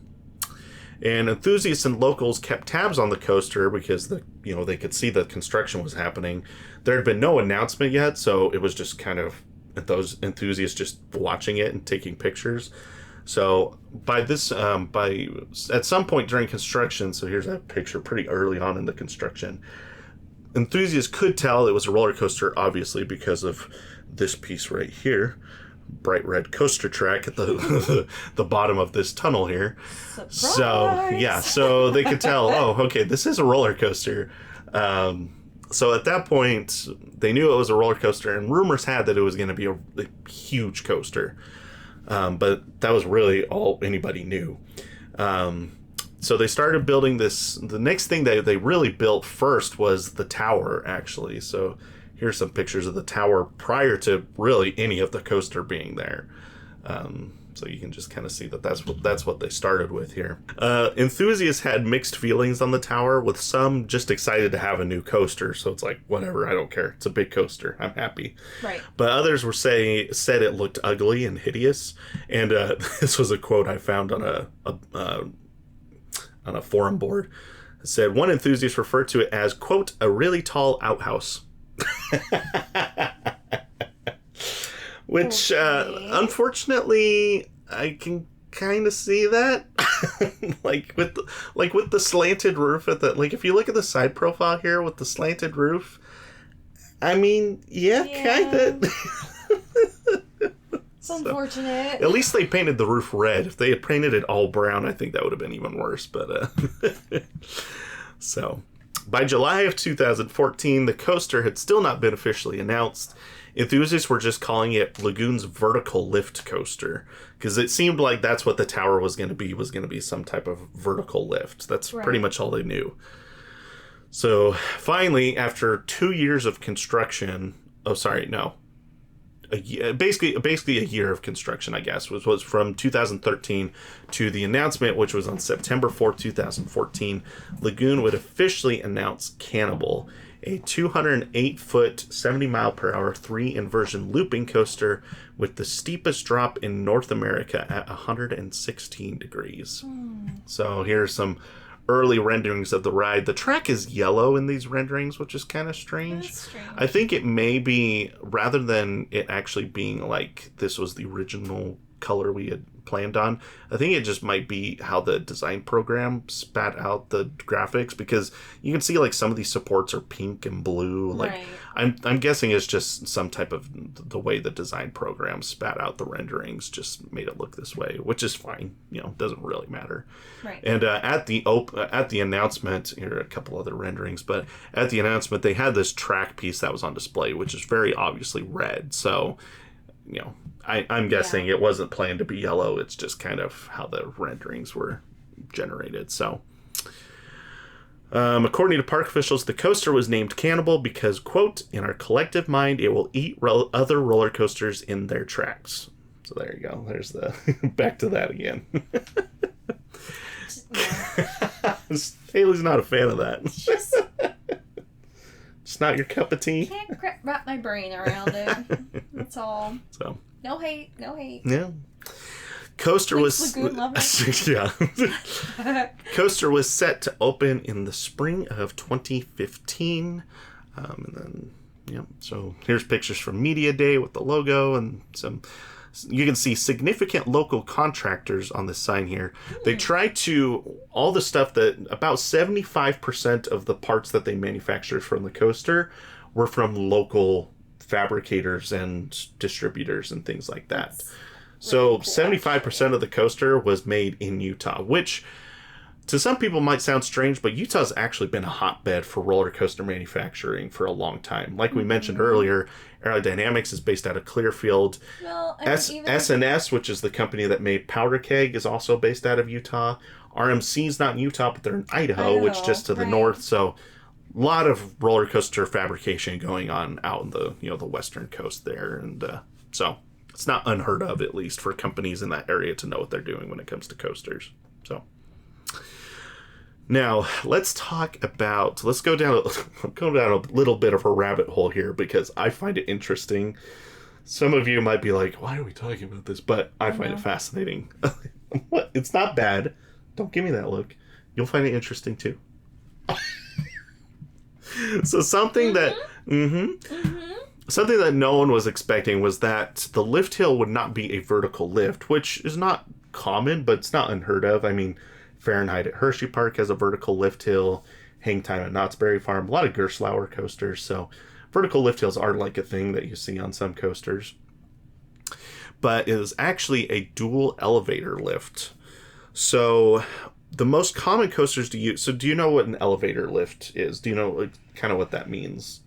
And enthusiasts and locals kept tabs on the coaster because they could see that construction was happening. There had been no announcement yet, so it was just kind of those enthusiasts just watching it and taking pictures. So at some point during construction, so here's a picture pretty early on in the construction, enthusiasts could tell it was a roller coaster, obviously, because of this piece right here, bright red coaster track at the bottom of this tunnel here. Surprise! So they could tell, oh, okay, this is a roller coaster. So at that point, they knew it was a roller coaster, and rumors had that it was going to be a huge coaster. But that was really all anybody knew. So they started building this. The next thing that they really built first was the tower, actually. So here's some pictures of the tower prior to really any of the coaster being there. So you can just kind of see that that's what they started with here. Enthusiasts had mixed feelings on the tower, with some just excited to have a new coaster. So it's like, whatever, I don't care. It's a big coaster. I'm happy. Right. But others said it looked ugly and hideous. And this was a quote I found on a forum board. It said, one enthusiast referred to it as, quote, a really tall outhouse. Which, unfortunately, I can kind of see that. with the slanted roof if you look at the side profile here with the slanted roof, I mean, yeah. Kind of. It's unfortunate. At least they painted the roof red. If they had painted it all brown, I think that would have been even worse. But so, by July of 2014, the coaster had still not been officially announced. Enthusiasts were just calling it Lagoon's vertical lift coaster, because it seemed like that's what the tower was going to be some type of vertical lift. That's right. Pretty much all they knew. So finally, after 2 years of construction, basically a year of construction, I guess, was from 2013 to the announcement, which was on September 4th, 2014, Lagoon would officially announce Cannibal, a 208-foot, 70-mile-per-hour 3-inversion looping coaster with the steepest drop in North America at 116 degrees. So here's some early renderings of the ride. The track is yellow in these renderings, which is kind of strange. That's strange. I think it may be, rather than it actually being like this was the original color we had planned on, I think it just might be how the design program spat out the graphics, because you can see like some of these supports are pink and blue. Like, right. I'm guessing it's just some type of the way the design program spat out the renderings just made it look this way, which is fine. Doesn't really matter. Right. And at the announcement, here are a couple other renderings, but at the announcement they had this track piece that was on display, which is very obviously red. So I'm guessing it wasn't planned to be yellow. It's just kind of how the renderings were generated. So, according to park officials, the coaster was named Cannibal because, quote, in our collective mind, it will eat other roller coasters in their tracks. So there you go. There's the back to that again. Haley's not a fan of that. It's not your cup of tea. Can't wrap my brain around it. That's all. So no hate. Yeah. Coaster was Lagoon lover. Yeah. Coaster was set to open in the spring of 2015, and then So here's pictures from Media Day with the logo and some. You can see significant local contractors on this sign here. They try to, all the stuff that, about 75% of the parts that they manufactured from the coaster were from local fabricators and distributors and things like that. That's so really cool, 75% of the coaster was made in Utah, which to some people might sound strange, but Utah's actually been a hotbed for roller coaster manufacturing for a long time. Like we mentioned earlier, Aerodynamics is based out of Clearfield. Well, S&S, which is the company that made Powder Keg, is also based out of Utah. RMC's not in Utah, but they're in Idaho, which is just to the north. So a lot of roller coaster fabrication going on out in the the western coast there, and so it's not unheard of, at least for companies in that area, to know what they're doing when it comes to coasters. So. Now, let's go down a little bit of a rabbit hole here because I find it interesting. Some of you might be like, why are we talking about this? But I find it fascinating. What? It's not bad. Don't give me that look. You'll find it interesting too. So something that no one was expecting was that the lift hill would not be a vertical lift, which is not common, but it's not unheard of. I mean, Fahrenheit at Hershey Park has a vertical lift hill. Hang Time at Knott's Berry Farm. A lot of Gerstlauer coasters. So vertical lift hills are like a thing that you see on some coasters. But it is actually a dual elevator lift. So the most common coasters to use. So do you know what an elevator lift is? Do you know kind of what that means?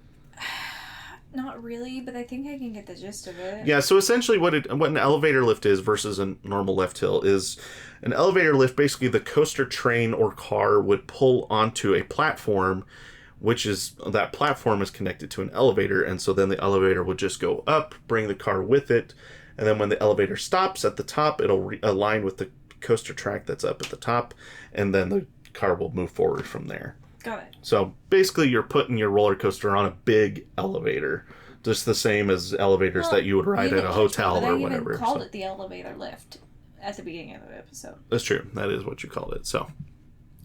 Not really, but I think I can get the gist of it. Yeah, so essentially what an elevator lift is versus a normal lift hill is an elevator lift, basically the coaster train or car would pull onto a platform, that platform is connected to an elevator, and so then the elevator would just go up, bring the car with it, and then when the elevator stops at the top, it'll align with the coaster track that's up at the top, and then the car will move forward from there. Got it. So basically you're putting your roller coaster on a big elevator, just the same as elevators that you would ride at a hotel or whatever. I called it the elevator lift at the beginning of the episode. That's true. That is what you called it. So.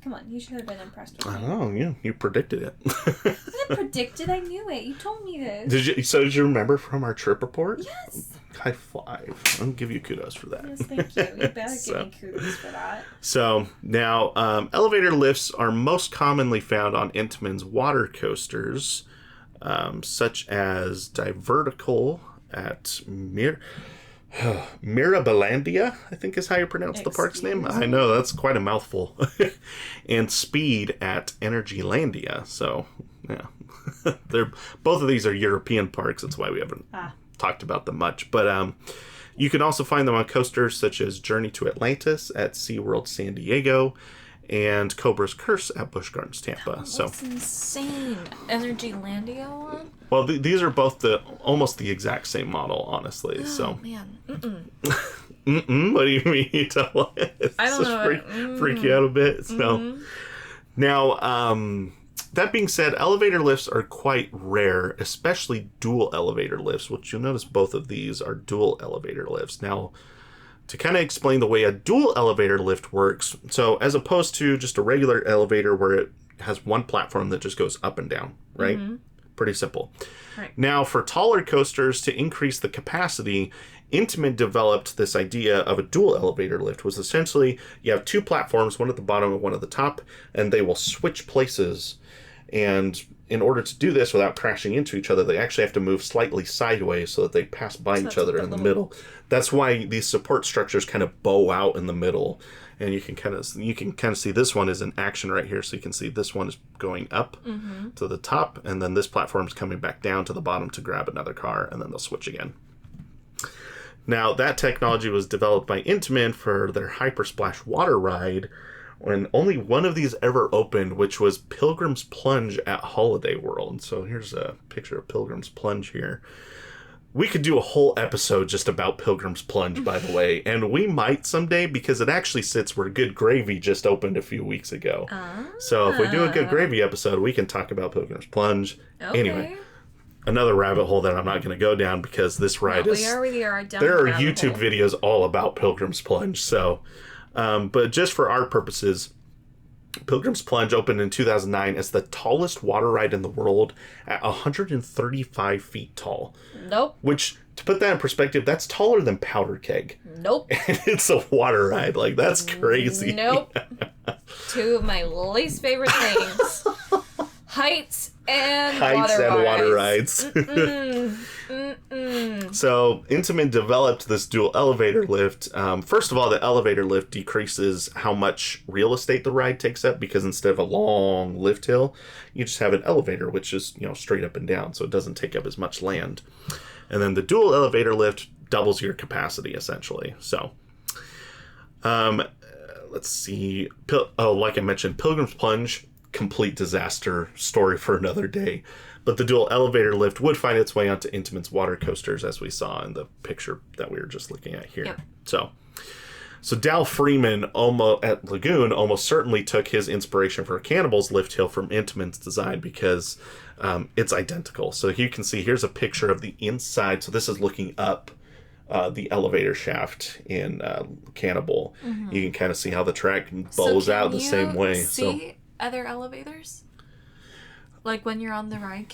Come on, you should have been impressed with me. I know, yeah. You predicted it. I didn't predict it. I knew it. You told me this. Did you remember from our trip report? Yes. High five. I'll give you kudos for that. Yes, thank you. You better give me kudos for that. So, now, elevator lifts are most commonly found on Intamin's water coasters, such as Divertical at Mirabilandia, I think is how you pronounce the park's name. I know, that's quite a mouthful. And Speed at Energylandia. So, yeah. Both of these are European parks. That's why we haven't talked about them much. But you can also find them on coasters such as Journey to Atlantis at SeaWorld San Diego and Cobra's Curse at Busch Gardens Tampa. That's insane. Energylandia one? Well, these are both almost the exact same model, honestly. Oh, so. Man. What do you mean? I don't know. Freak you out a bit? So. Now, that being said, elevator lifts are quite rare, especially dual elevator lifts, which you'll notice both of these are dual elevator lifts. Now, to kind of explain the way a dual elevator lift works, so as opposed to just a regular elevator where it has one platform that just goes up and down, right? Mm-hmm. Pretty simple. Right. Now, for taller coasters, to increase the capacity, Intamin developed this idea of a dual elevator lift, was essentially you have two platforms, one at the bottom and one at the top, and they will switch places. And in order to do this without crashing into each other, they actually have to move slightly sideways so that they pass by each other in the middle. That's why these support structures kind of bow out in the middle. And you can kind of see this one is in action right here. So you can see this one is going up to the top, and then this platform is coming back down to the bottom to grab another car, and then they'll switch again. Now, that technology was developed by Intamin for their Hypersplash water ride, when only one of these ever opened, which was Pilgrims Plunge at Holiday World. So here's a picture of Pilgrims Plunge here. We could do a whole episode just about Pilgrims Plunge, by the way, and we might someday, because it actually sits where Good Gravy just opened a few weeks ago. So if we do a Good Gravy episode, we can talk about Pilgrims Plunge. Okay. Anyway, another rabbit hole that I'm not going to go down, because this ride there are YouTube videos all about Pilgrims Plunge. So, but just for our purposes, Pilgrims Plunge opened in 2009 as the tallest water ride in the world at 135 feet tall. Nope. Which, to put that in perspective, that's taller than Powder Keg. Nope. And it's a water ride. Like, that's crazy. Nope. Two of my least favorite things. Heights and water rides. So, Intamin developed this dual elevator lift. First of all, the elevator lift decreases how much real estate the ride takes up, because instead of a long lift hill, you just have an elevator, which is, straight up and down, so it doesn't take up as much land. And then the dual elevator lift doubles your capacity, essentially. So, let's see. Like I mentioned, Pilgrim's Plunge, complete disaster, story for another day. But the dual elevator lift would find its way onto Intamin's water coasters, as we saw in the picture that we were just looking at here. Yep. So Dal Freeman at Lagoon almost certainly took his inspiration for Cannibal's lift hill from Intamin's design, because it's identical. So you can see, here's a picture of the inside. So this is looking up the elevator shaft in Cannibal. Mm-hmm. You can kind of see how the track bows out the same way. See other elevators? Like when you're on the ride,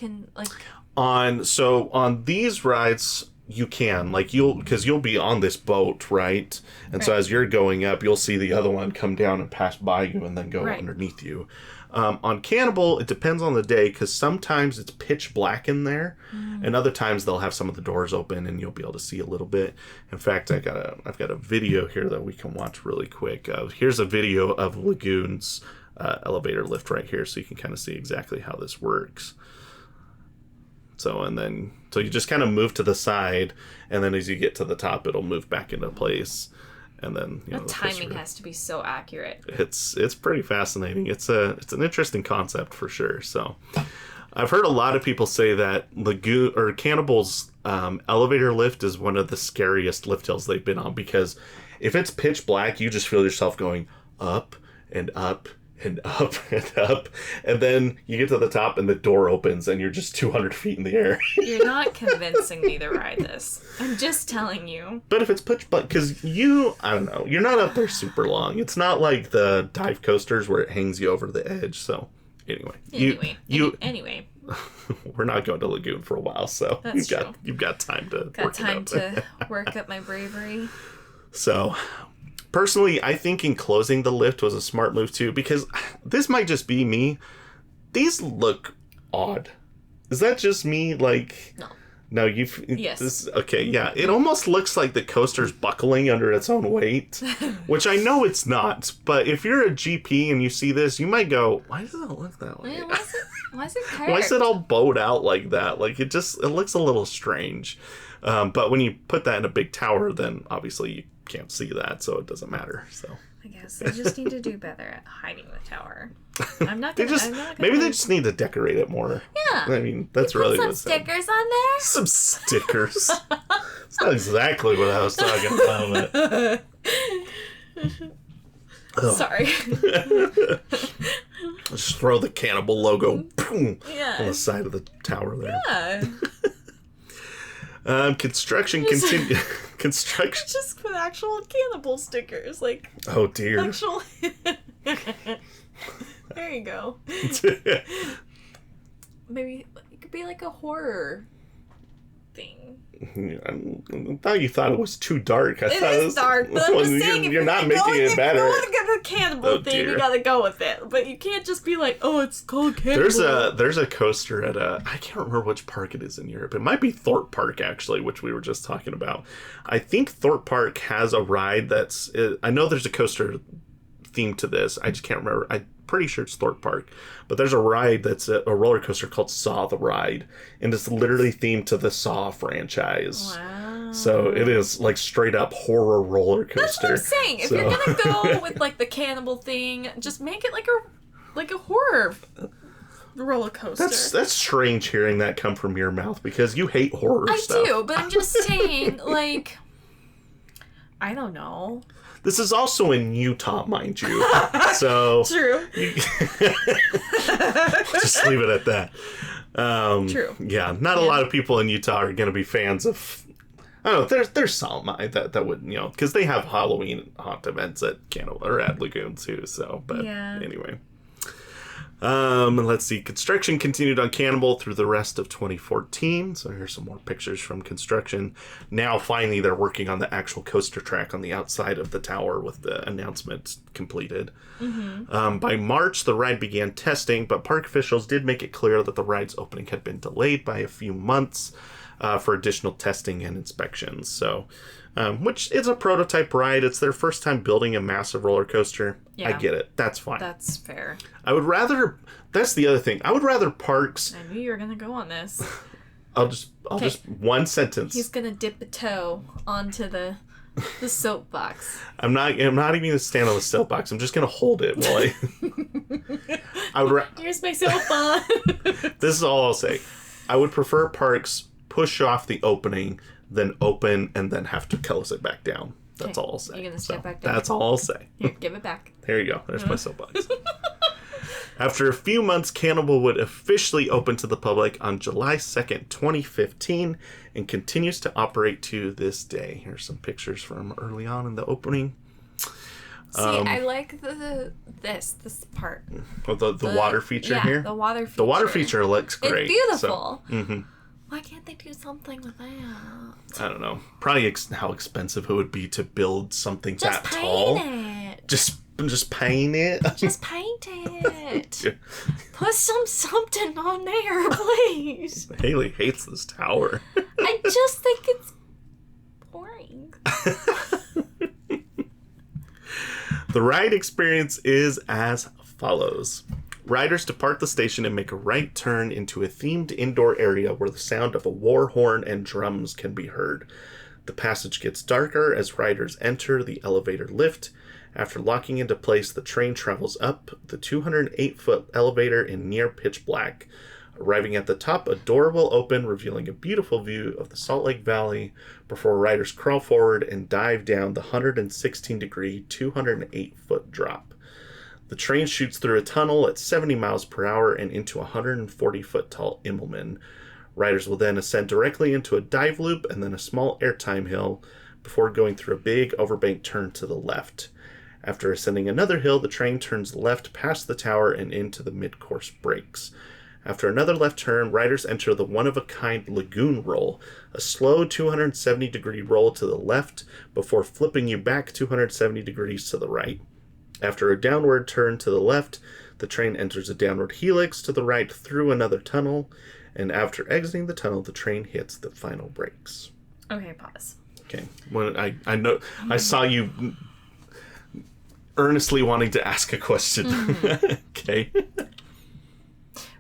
on these rides you can, because you'll be on this boat, right? And so as you're going up, you'll see the other one come down and pass by you and then go underneath you. On Cannibal, it depends on the day, because sometimes it's pitch black in there, and other times they'll have some of the doors open and you'll be able to see a little bit. In fact, I've got a video here that we can watch really quick. Here's a video of Lagoon's elevator lift right here, so you can kind of see exactly how this works. So you just kind of move to the side, and then as you get to the top, it'll move back into place. And then the timing has to be so accurate. It's pretty fascinating. It's an interesting concept for sure. So I've heard a lot of people say that Lagoon or Cannibal's elevator lift is one of the scariest lift hills they've been on, because if it's pitch black, you just feel yourself going up and up and up and up, and then you get to the top and the door opens and you're just 200 feet in the air. You're not convincing me to ride this. I'm just telling you. But if it's pitch black, because I don't know, you're not up there super long. It's not like the dive coasters where it hangs you over the edge. So anyway, we're not going to Lagoon for a while, so you've got time to work up my bravery. So personally, I think enclosing the lift was a smart move too, because this might just be me. These look odd. Is that just me? No, yes. Okay, yeah. It almost looks like the coaster's buckling under its own weight, which I know it's not. But if you're a GP and you see this, you might go, "Why does it look that way? Why is it curved? Why is it all bowed out like that? It looks a little strange." But when you put that in a big tower, then obviously you can't see that, so it doesn't matter. So I guess they just need to do better at hiding the tower. Maybe they just need to decorate it more. Yeah. I mean, that's really some stickers on there. Some stickers. It's not exactly what I was talking about. Sorry. Just throw the Cannibal logo boom, on the side of the tower there. Yeah. Construction continued. Construction. Just with actual Cannibal stickers, Oh dear. Actual. There you go. Maybe it could be like a horror thing. I thought you thought it was too dark. It is dark, but I'm just saying, you're not making it better. If you want to get the Cannibal thing, you gotta go with it. But you can't just be like, oh, it's called Cannibal. There's a coaster at I can't remember which park it is in Europe. It might be Thorpe Park, actually, which we were just talking about. I think Thorpe Park has a ride that's... I know there's a coaster themed to this. I just can't remember. I'm pretty sure it's Thorpe Park. But there's a ride that's a roller coaster called Saw the Ride. And it's literally themed to the Saw franchise. Wow. So it is like straight up horror roller coaster. That's what I'm saying. If you're gonna go with like the cannibal thing, just make it like a horror roller coaster. That's strange hearing that come from your mouth because you hate horror stuff. I do, but I'm just saying, like, I don't know. This is also in Utah, mind you. So True. Just leave it at that. True. Yeah, not a lot of people in Utah are going to be fans of. I don't know. There's some that would, because they have Halloween haunt events at Cannibal or at Lagoon too. So, but anyway. Let's see. Construction continued on Cannibal through the rest of 2014. So here's some more pictures from construction. Now, finally, they're working on the actual coaster track on the outside of the tower with the announcement completed. Mm-hmm. By March, the ride began testing, but park officials did make it clear that the ride's opening had been delayed by a few months for additional testing and inspections. So, which is a prototype ride. It's their first time building a massive roller coaster. Yeah. I get it. That's fine. That's fair. I would rather... That's the other thing. I would rather parks... I knew you were going to go on this. I'll just one sentence. He's going to dip a toe onto the soapbox. I'm not even going to stand on the soapbox. I'm just going to hold it while Here's my soapbox. This is all I'll say. I would prefer parks push off the opening than open and then have to close it back down. That's all I'll say. You're going to step back down? That's all I'll say. Here, give it back. There you go. There's my soapbox. After a few months, Cannibal would officially open to the public on July 2nd, 2015, and continues to operate to this day. Here's some pictures from early on in the opening. See, I like this part. The water feature here? The water feature. The water feature looks great. It's beautiful. So, mm-hmm. Why can't they do something with that? I don't know. Probably how expensive it would be to build something that tall. Just paint it. Just paint it. Put something on there, please. Haley hates this tower. I just think it's boring. The ride experience is as follows. Riders depart the station and make a right turn into a themed indoor area where the sound of a war horn and drums can be heard. The passage gets darker as riders enter the elevator lift. After locking into place, the train travels up the 208-foot elevator in near pitch black. Arriving at the top, a door will open, revealing a beautiful view of the Salt Lake Valley before riders crawl forward and dive down the 116-degree, 208-foot drop. The train shoots through a tunnel at 70 miles per hour and into a 140-foot tall Immelman. Riders will then ascend directly into a dive loop and then a small airtime hill before going through a big overbank turn to the left. After ascending another hill, the train turns left past the tower and into the mid-course brakes. After another left turn, riders enter the one-of-a-kind Lagoon roll, a slow 270-degree roll to the left before flipping you back 270 degrees to the right. After a downward turn to the left, the train enters a downward helix to the right through another tunnel, and after exiting the tunnel, the train hits the final brakes. Okay, pause. Okay. When I know I saw you earnestly wanting to ask a question. Mm-hmm. Okay.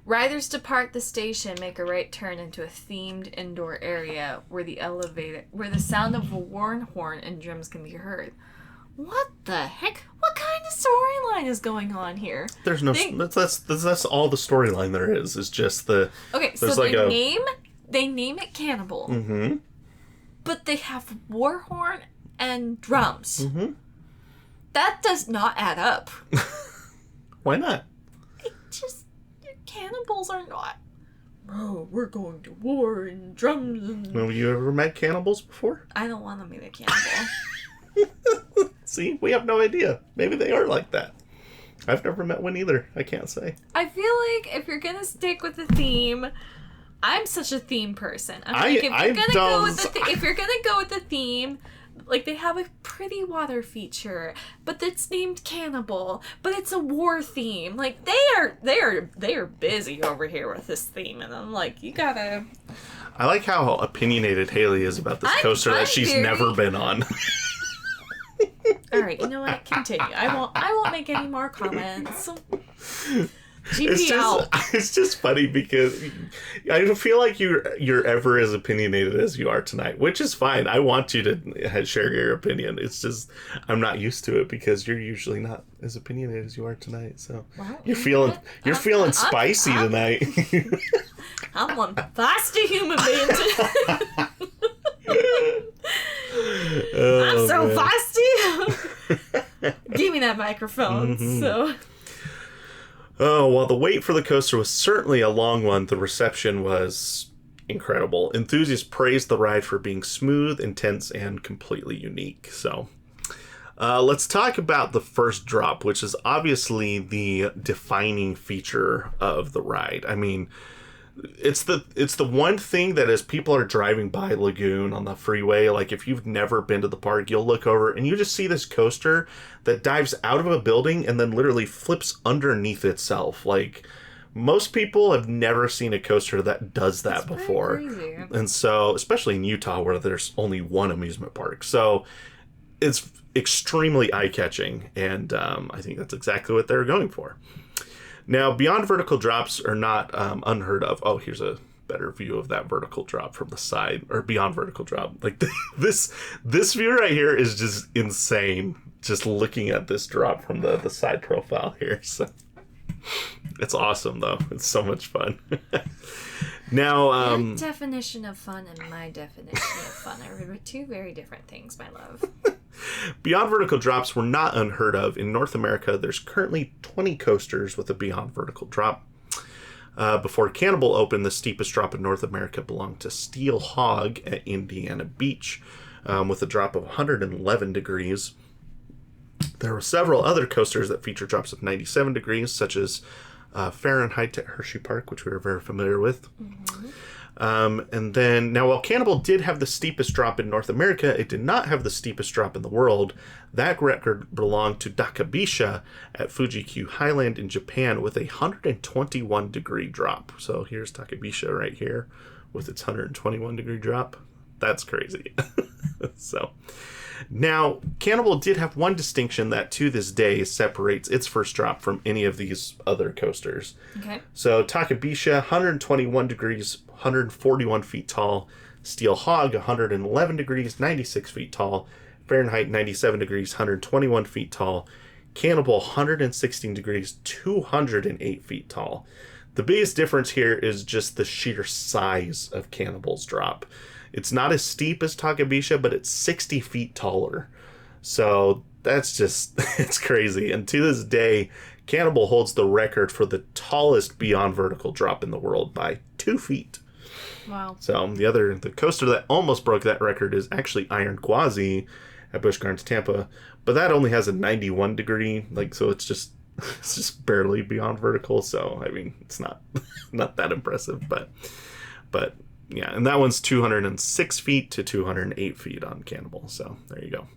Riders depart the station, make a right turn into a themed indoor area where the sound of a war horn and drums can be heard. What the heck? What kind of storyline is going on here? There's no. That's all the storyline there is. Is just the. Okay, so like they name it Cannibal. Mm-hmm. But they have war horn and drums. Mm-hmm. That does not add up. Why not? Cannibals are not. Oh, we're going to war and drums and... Have you ever met cannibals before? I don't want to meet a cannibal. See, we have no idea. Maybe they are like that. I've never met one either. I can't say. I feel like if you're gonna stick with the theme, I'm such a theme person. If you're gonna go with the theme, like they have a pretty water feature, but it's named Cannibal, but it's a war theme. Like they are busy over here with this theme, and I'm like, you gotta. I like how opinionated Haley is about this coaster that she's never been on. All right, you know what? Continue. I won't make any more comments. It's just funny because I feel like you're ever as opinionated as you are tonight, which is fine. I want you to share your opinion. It's just I'm not used to it because you're usually not as opinionated as you are tonight. So well, you're feeling spicy tonight. I'm one feisty human being today. I'm so feisty. Give me that microphone. Mm-hmm. So. Oh, while the wait for the coaster was certainly a long one, the reception was incredible. Enthusiasts praised the ride for being smooth, intense, and completely unique. So, let's talk about the first drop, which is obviously the defining feature of the ride. I mean, it's the one thing that as people are driving by Lagoon on the freeway, like if you've never been to the park, you'll look over and you just see this coaster that dives out of a building and then literally flips underneath itself. Like most people have never seen a coaster that does that before. Crazy. And so, especially in Utah where there's only one amusement park. So it's extremely eye-catching, and I think that's exactly what they're going for. Now, beyond vertical drops are not unheard of. Oh, here's a better view of that vertical drop from the side, or beyond vertical drop. Like this view right here is just insane. Just looking at this drop from the side profile here. So it's awesome, though. It's so much fun. Now, your definition of fun and my definition of fun are two very different things, my love. Beyond vertical drops were not unheard of. In North America, there's currently 20 coasters with a beyond vertical drop. Before Cannibal opened, the steepest drop in North America belonged to Steel Hog at Indiana Beach, with a drop of 111 degrees. There were several other coasters that feature drops of 97 degrees, such as Fahrenheit at Hershey Park, which we were very familiar with. Mm-hmm. And then, now while Cannibal did have the steepest drop in North America, it did not have the steepest drop in the world. That record belonged to Dakabisha at Fuji-Q Highland in Japan with a 121 degree drop. So here's Dakabisha right here with its 121 degree drop. That's crazy. So now Cannibal did have one distinction that to this day separates its first drop from any of these other coasters. Okay. So Takabisha, 121 degrees, 141 feet tall. Steel Hog, 111 degrees, 96 feet tall. Fahrenheit, 97 degrees, 121 feet tall. Cannibal, 116 degrees, 208 feet tall. The biggest difference here is just the sheer size of Cannibal's drop. It's not as steep as Takabisha, but it's 60 feet taller. So that's just, it's crazy. And to this day, Cannibal holds the record for the tallest beyond vertical drop in the world by 2 feet. Wow. So the coaster that almost broke that record is actually Iron Gwazi at Busch Gardens, Tampa. But that only has a 91 degree, so it's just barely beyond vertical. So, I mean, it's not that impressive, but yeah, and that one's 206 feet to 208 feet on Cannibal. So there you go.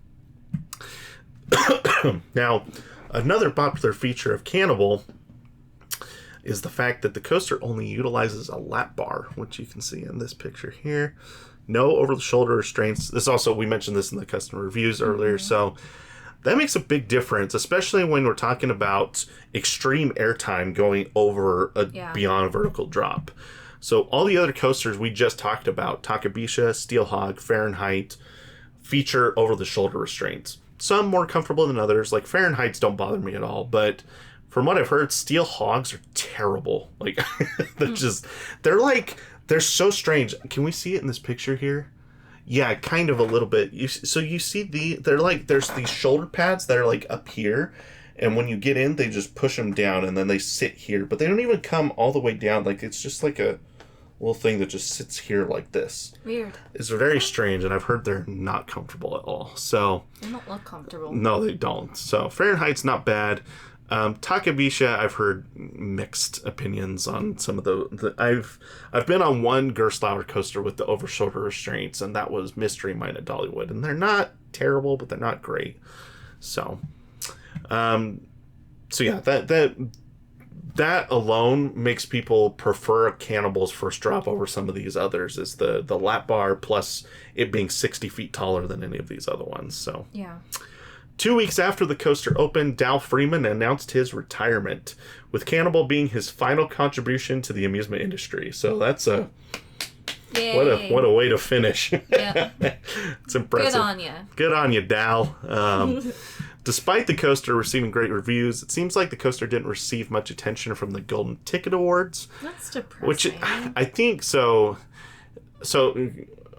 Now, another popular feature of Cannibal is the fact that the coaster only utilizes a lap bar, which you can see in this picture here. No over-the-shoulder restraints. We mentioned this in the customer reviews earlier, so that makes a big difference, especially when we're talking about extreme airtime going over a beyond vertical drop. So all the other coasters we just talked about, Takabisha, Steel Hog, Fahrenheit, feature over-the-shoulder restraints. Some more comfortable than others, like Fahrenheit's don't bother me at all, but from what I've heard, Steel Hogs are terrible. They're so strange. Can we see it in this picture here? Yeah, kind of a little bit. You see there's these shoulder pads that are up here, and when you get in, they just push them down, and then they sit here, but they don't even come all the way down. It's just like a little thing that just sits here like this. Weird. It's very strange, and I've heard they're not comfortable at all. So they don't look comfortable. No, they don't. So Fahrenheit's not bad. Takabisha, I've heard mixed opinions on some of the I've been on one Gerstlauer coaster with the over-shoulder restraints, and that was Mystery Mine at Dollywood, and they're not terrible, but they're not great. So yeah, that alone makes people prefer Cannibal's first drop over some of these others, is the lap bar plus it being 60 feet taller than any of these other ones. So yeah. 2 weeks after the coaster opened, Dow Freeman announced his retirement, with Cannibal being his final contribution to the amusement industry. So that's a... Yay. What a way to finish. Yeah. It's impressive. Good on you. Good on you, Dow. Despite the coaster receiving great reviews, it seems like the coaster didn't receive much attention from the Golden Ticket Awards. That's depressing. Which I think so. So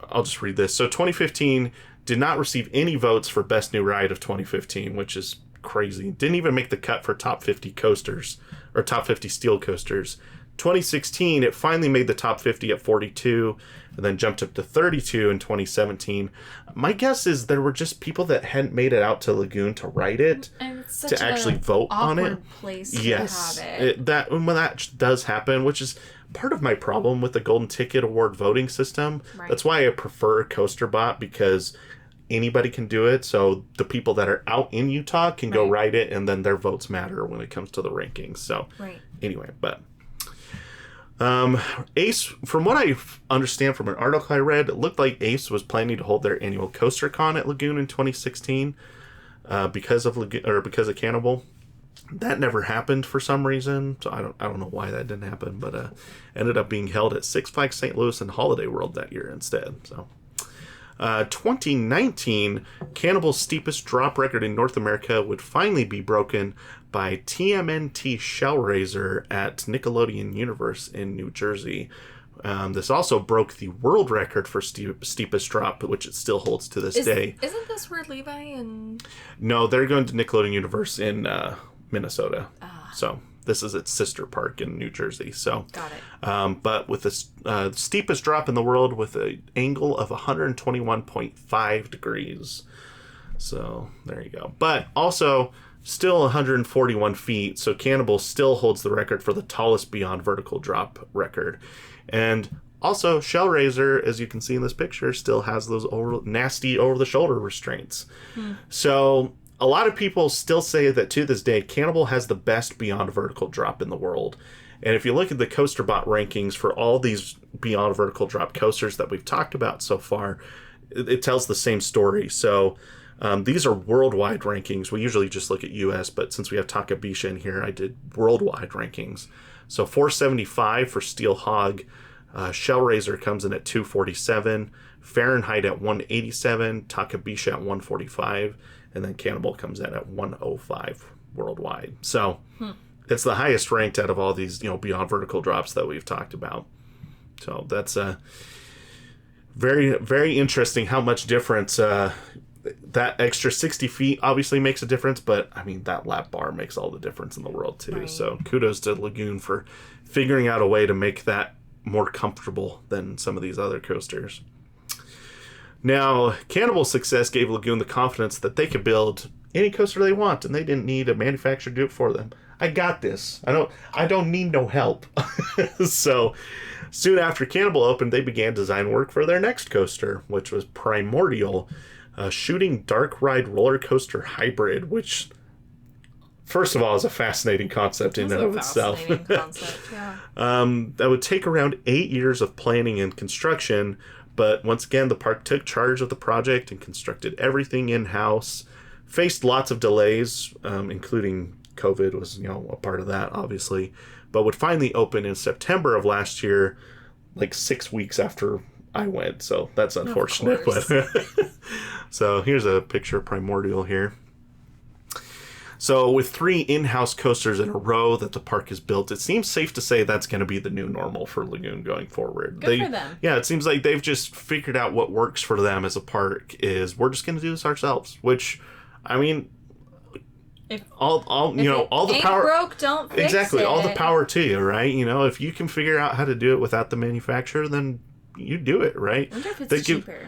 I'll just read this. So 2015 did not receive any votes for Best New Ride of 2015, which is crazy. Didn't even make the cut for top 50 coasters or top 50 steel coasters. 2016, it finally made the top 50 at 42 and then jumped up to 32 in 2017. My guess is there were just people that hadn't made it out to Lagoon to ride it, and it's such to actually vote on it. Place yes, to have it. That does happen, which is part of my problem with the Golden Ticket Award voting system. Right. That's why I prefer CoasterBot, because anybody can do it. So the people that are out in Utah can go ride it, and then their votes matter when it comes to the rankings. So anyway, but... Ace, from what I understand from an article I read, it looked like Ace was planning to hold their annual CoasterCon at Lagoon in 2016 because of Cannibal. That never happened for some reason, so I don't know why that didn't happen, but ended up being held at Six Flags St. Louis and Holiday World that year instead. So 2019, Cannibal's steepest drop record in North America would finally be broken by TMNT Shellraiser at Nickelodeon Universe in New Jersey. This also broke the world record for steepest drop, which it still holds to this day. Isn't this where Levi and... No, they're going to Nickelodeon Universe in Minnesota. So this is its sister park in New Jersey. So got it. But with the steepest drop in the world with an angle of 121.5 degrees. So there you go. But also... still 141 feet, so Cannibal still holds the record for the tallest beyond vertical drop record. And also, Shellraiser, as you can see in this picture, still has those nasty over-the-shoulder restraints. So a lot of people still say that to this day, Cannibal has the best beyond vertical drop in the world. And if you look at the CoasterBot rankings for all these beyond vertical drop coasters that we've talked about so far, it tells the same story. So... these are worldwide rankings. We usually just look at US, but since we have Takabisha in here, I did worldwide rankings. So 475 for Steel Hog. Shellraiser comes in at 247. Fahrenheit at 187. Takabisha at 145. And then Cannibal comes in at 105 worldwide. So it's the highest ranked out of all these, beyond vertical drops that we've talked about. So that's very, very interesting how much difference... that extra 60 feet obviously makes a difference, but I mean, that lap bar makes all the difference in the world too. Right. So kudos to Lagoon for figuring out a way to make that more comfortable than some of these other coasters. Now, Cannibal's success gave Lagoon the confidence that they could build any coaster they want, and they didn't need a manufacturer to do it for them. I got this. I don't need no help. So soon after Cannibal opened, they began design work for their next coaster, which was Primordial, a shooting dark ride roller coaster hybrid, which, first of all, is a fascinating concept in and of itself. Concept, yeah. That would take around 8 years of planning and construction, but once again, the park took charge of the project and constructed everything in-house. Faced lots of delays, including COVID was, a part of that, obviously, but would finally open in September of last year, like 6 weeks after I went, so that's unfortunate. But so here's a picture of Primordial here. So with 3 in-house coasters in a row that the park has built, it seems safe to say that's going to be the new normal for Lagoon going forward. Good for them. Yeah, it seems like they've just figured out what works for them as a park is we're just going to do this ourselves. Which, I mean, all the power broke, don't fix exactly it. all the power to you, right? If you can figure out how to do it without the manufacturer, then you do it, right? I wonder if it's cheaper.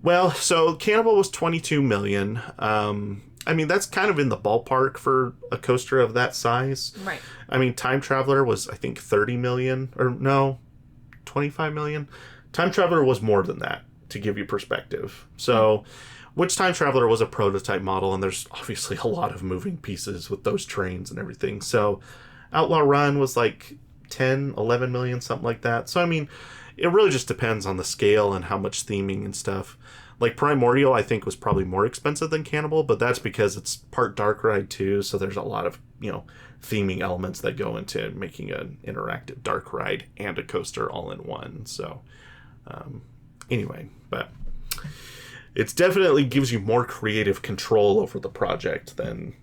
Well, so Cannibal was $22 million. I mean, that's kind of in the ballpark for a coaster of that size. Right. I mean, Time Traveler was, I think, $30 million. Or no, $25 million. Time Traveler was more than that, to give you perspective. So, which Time Traveler was a prototype model, and there's obviously a lot of moving pieces with those trains and everything. So, Outlaw Run was like 10, 11 million, something like that. So, I mean... it really just depends on the scale and how much theming and stuff. Like, Primordial, I think, was probably more expensive than Cannibal, but that's because it's part dark ride, too, so there's a lot of, theming elements that go into making an interactive dark ride and a coaster all in one. So, anyway, but it definitely gives you more creative control over the project than,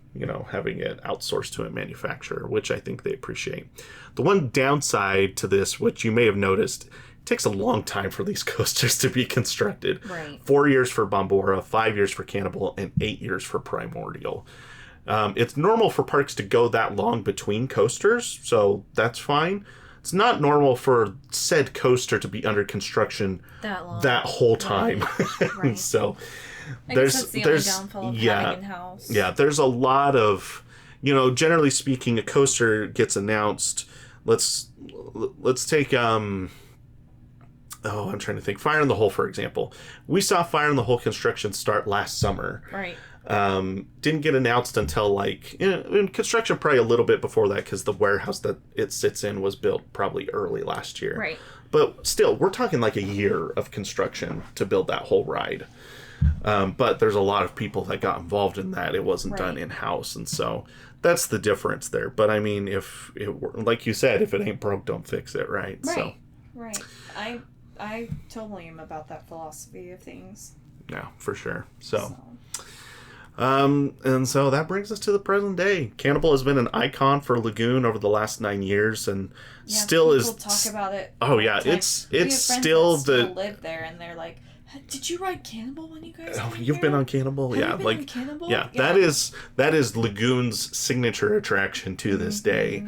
having it outsourced to a manufacturer, which I think they appreciate. The one downside to this, which you may have noticed, it takes a long time for these coasters to be constructed. Right. 4 years for Bombora, 5 years for Cannibal, and 8 years for Primordial. It's normal for parks to go that long between coasters, so that's fine. It's not normal for said coaster to be under construction that whole time. Right. So that's the only downfall of having in-house. Yeah, there's a lot of, generally speaking, a coaster gets announced. Let's take I'm trying to think. Fire in the Hole, for example. We saw Fire in the Hole construction start last summer. Right. Didn't get announced until in construction probably a little bit before that, because the warehouse that it sits in was built probably early last year. Right. But still, we're talking like a year of construction to build that whole ride. But there's a lot of people that got involved in that. It wasn't done in-house, and so that's the difference there. But I mean, if it were, like you said, if it ain't broke, don't fix it, right? Right. So. Right. I totally am about that philosophy of things. Yeah, for sure. And so that brings us to the present day. Cannibal has been an icon for Lagoon over the last 9 years, and still is. People talk about it. Oh yeah, it's still the. Live there, and they're like, "Did you ride Cannibal when you guys?" Oh, you've been on Cannibal, Have you been on Cannibal? Yeah, that is Lagoon's signature attraction to this day.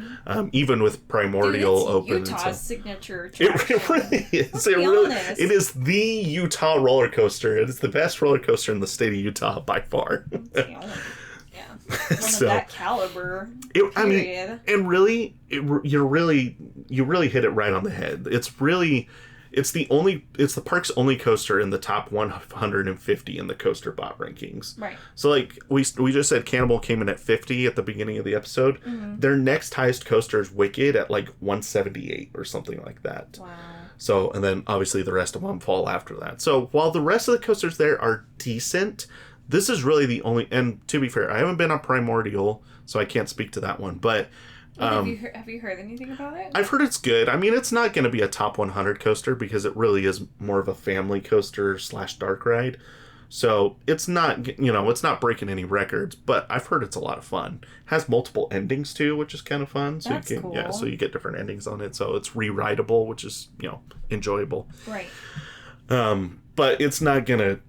Even with Primordial open, Utah's signature attraction. It really is. It is the Utah roller coaster. It is the best roller coaster in the state of Utah by far. One of that caliber. And really, you really hit it right on the head. It's the park's only coaster in the top 150 in the coaster bot rankings. Right. So we just said Cannibal came in at 50 at the beginning of the episode. Mm-hmm. Their next highest coaster is Wicked at 178 or something like that. Wow. So, and then obviously the rest of them fall after that. So while the rest of the coasters there are decent, this is really the only, and to be fair, I haven't been on Primordial, so I can't speak to that one, but have you heard anything about it? I've heard it's good. I mean, it's not going to be a top 100 coaster because it really is more of a family coaster / dark ride. So it's not, it's not breaking any records, but I've heard it's a lot of fun. It has multiple endings too, which is kind of fun. So That's cool. Yeah, so you get different endings on it. So it's re-rideable, which is, enjoyable. Right. But it's not going to,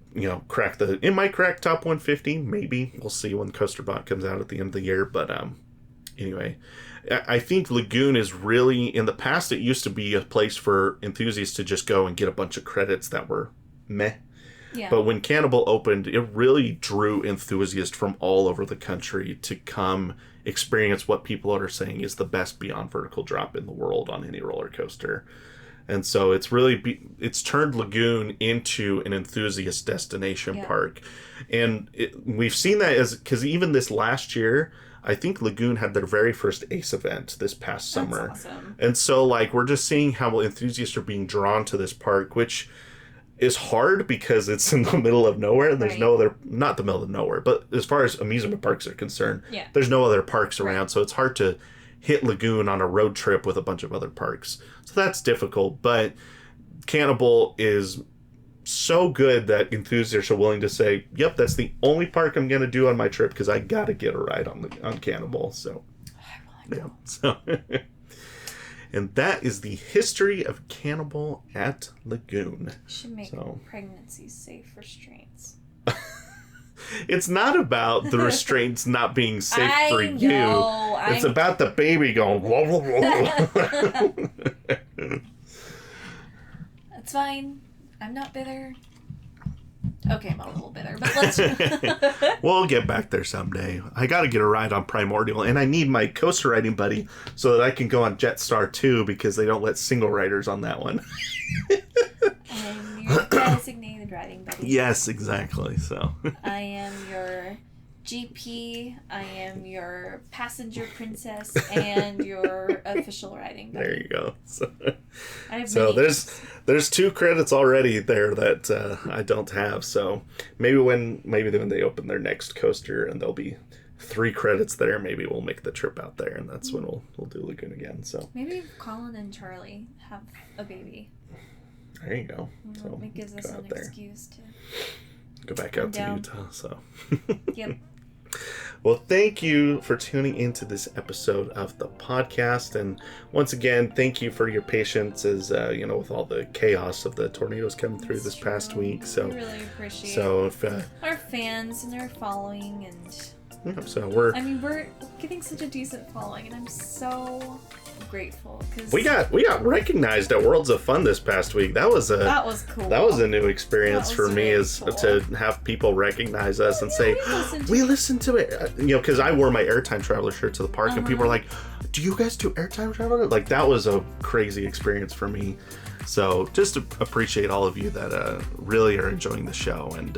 it might crack top 150, maybe. We'll see when Coaster Bot comes out at the end of the year. But anyway, I think Lagoon is really, in the past, it used to be a place for enthusiasts to just go and get a bunch of credits that were meh. Yeah. But when Cannibal opened, it really drew enthusiasts from all over the country to come experience what people are saying is the best beyond vertical drop in the world on any roller coaster. And so it's really it's turned Lagoon into an enthusiast destination park. And we've seen that because even this last year, I think Lagoon had their very first ACE event this past summer. That's awesome. And so we're just seeing how enthusiasts are being drawn to this park, which is hard because it's in the middle of nowhere and there's no other, not the middle of nowhere, but as far as amusement parks are concerned, there's no other parks around. So it's hard to hit Lagoon on a road trip with a bunch of other parks. So that's difficult, but Cannibal is so good that enthusiasts are willing to say, yep, that's the only park I'm going to do on my trip because I got to get a ride on Cannibal. So, yeah. So, and that is the history of Cannibal at Lagoon. Should make pregnancies safe restraints. It's not about the restraints not being safe for you. It's about the baby going, whoa, whoa, whoa. It's fine. I'm not bitter. Okay, I'm a little bitter, but let's... We'll get back there someday. I got to get a ride on Primordial, and I need my coaster riding buddy so that I can go on Jetstar too, because they don't let single riders on that one. I'm your designated riding buddy. Yes, exactly. So I am your GP, I am your passenger princess and your official riding buddy. There you go. So there's 2 credits already there that I don't have. So maybe when they open their next coaster and there'll be 3 credits there, maybe we'll make the trip out there, and that's when we'll do Lagoon again. So maybe Colin and Charlie have a baby. There you go. So it gives us an excuse to go back out to Utah. So yep. Well, thank you for tuning into this episode of the podcast, and once again, thank you for your patience as with all the chaos of the tornadoes coming through this past week. So we really appreciate if our fans and our following, and we're getting such a decent following, and I'm so grateful because we got recognized at Worlds of Fun this past week. That was cool. That was a new experience for me, really is cool. to have people recognize us and say, we listened to it. Because I wore my Airtime Traveler shirt to the park, and people were like, do you guys do Airtime Traveler? Like, that was a crazy experience for me. So just to appreciate all of you that really are enjoying the show and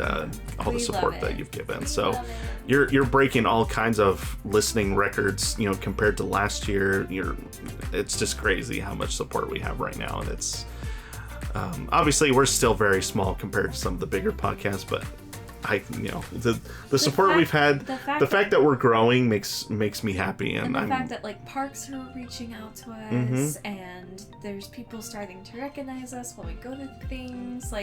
all the support that you've given. So you're breaking all kinds of listening records, compared to last year. It's just crazy how much support we have right now. And it's obviously we're still very small compared to some of the bigger podcasts, but the support we've had, the fact that we're growing makes me happy, and the fact that parks are reaching out to us, and there's people starting to recognize us when we go to things.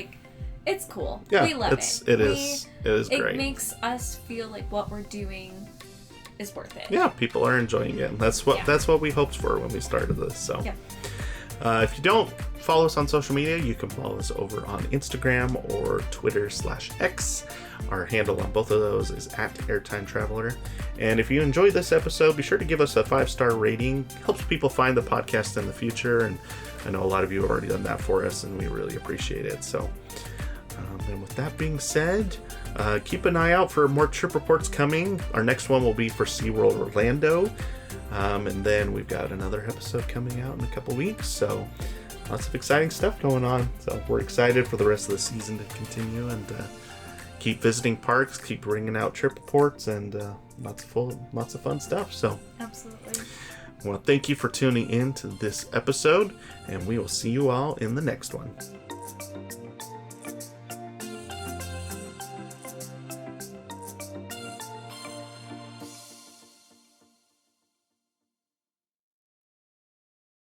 It's cool. Yeah, we love it. It is great. It makes us feel like what we're doing is worth it. Yeah, people are enjoying it, and that's what we hoped for when we started this. So. Yeah. If you don't follow us on social media, you can follow us over on Instagram or Twitter/X. Our handle on both of those is @airtimetraveler. And if you enjoyed this episode, be sure to give us a 5-star rating. Helps people find the podcast in the future, and I know a lot of you have already done that for us, and we really appreciate it. So, and with that being said, keep an eye out for more trip reports coming. Our next one will be for SeaWorld Orlando. And then we've got another episode coming out in a couple weeks, so lots of exciting stuff going on. So we're excited for the rest of the season to continue and keep visiting parks, keep bringing out trip reports, and lots of fun stuff. So absolutely. Well, thank you for tuning in to this episode, and we will see you all in the next one.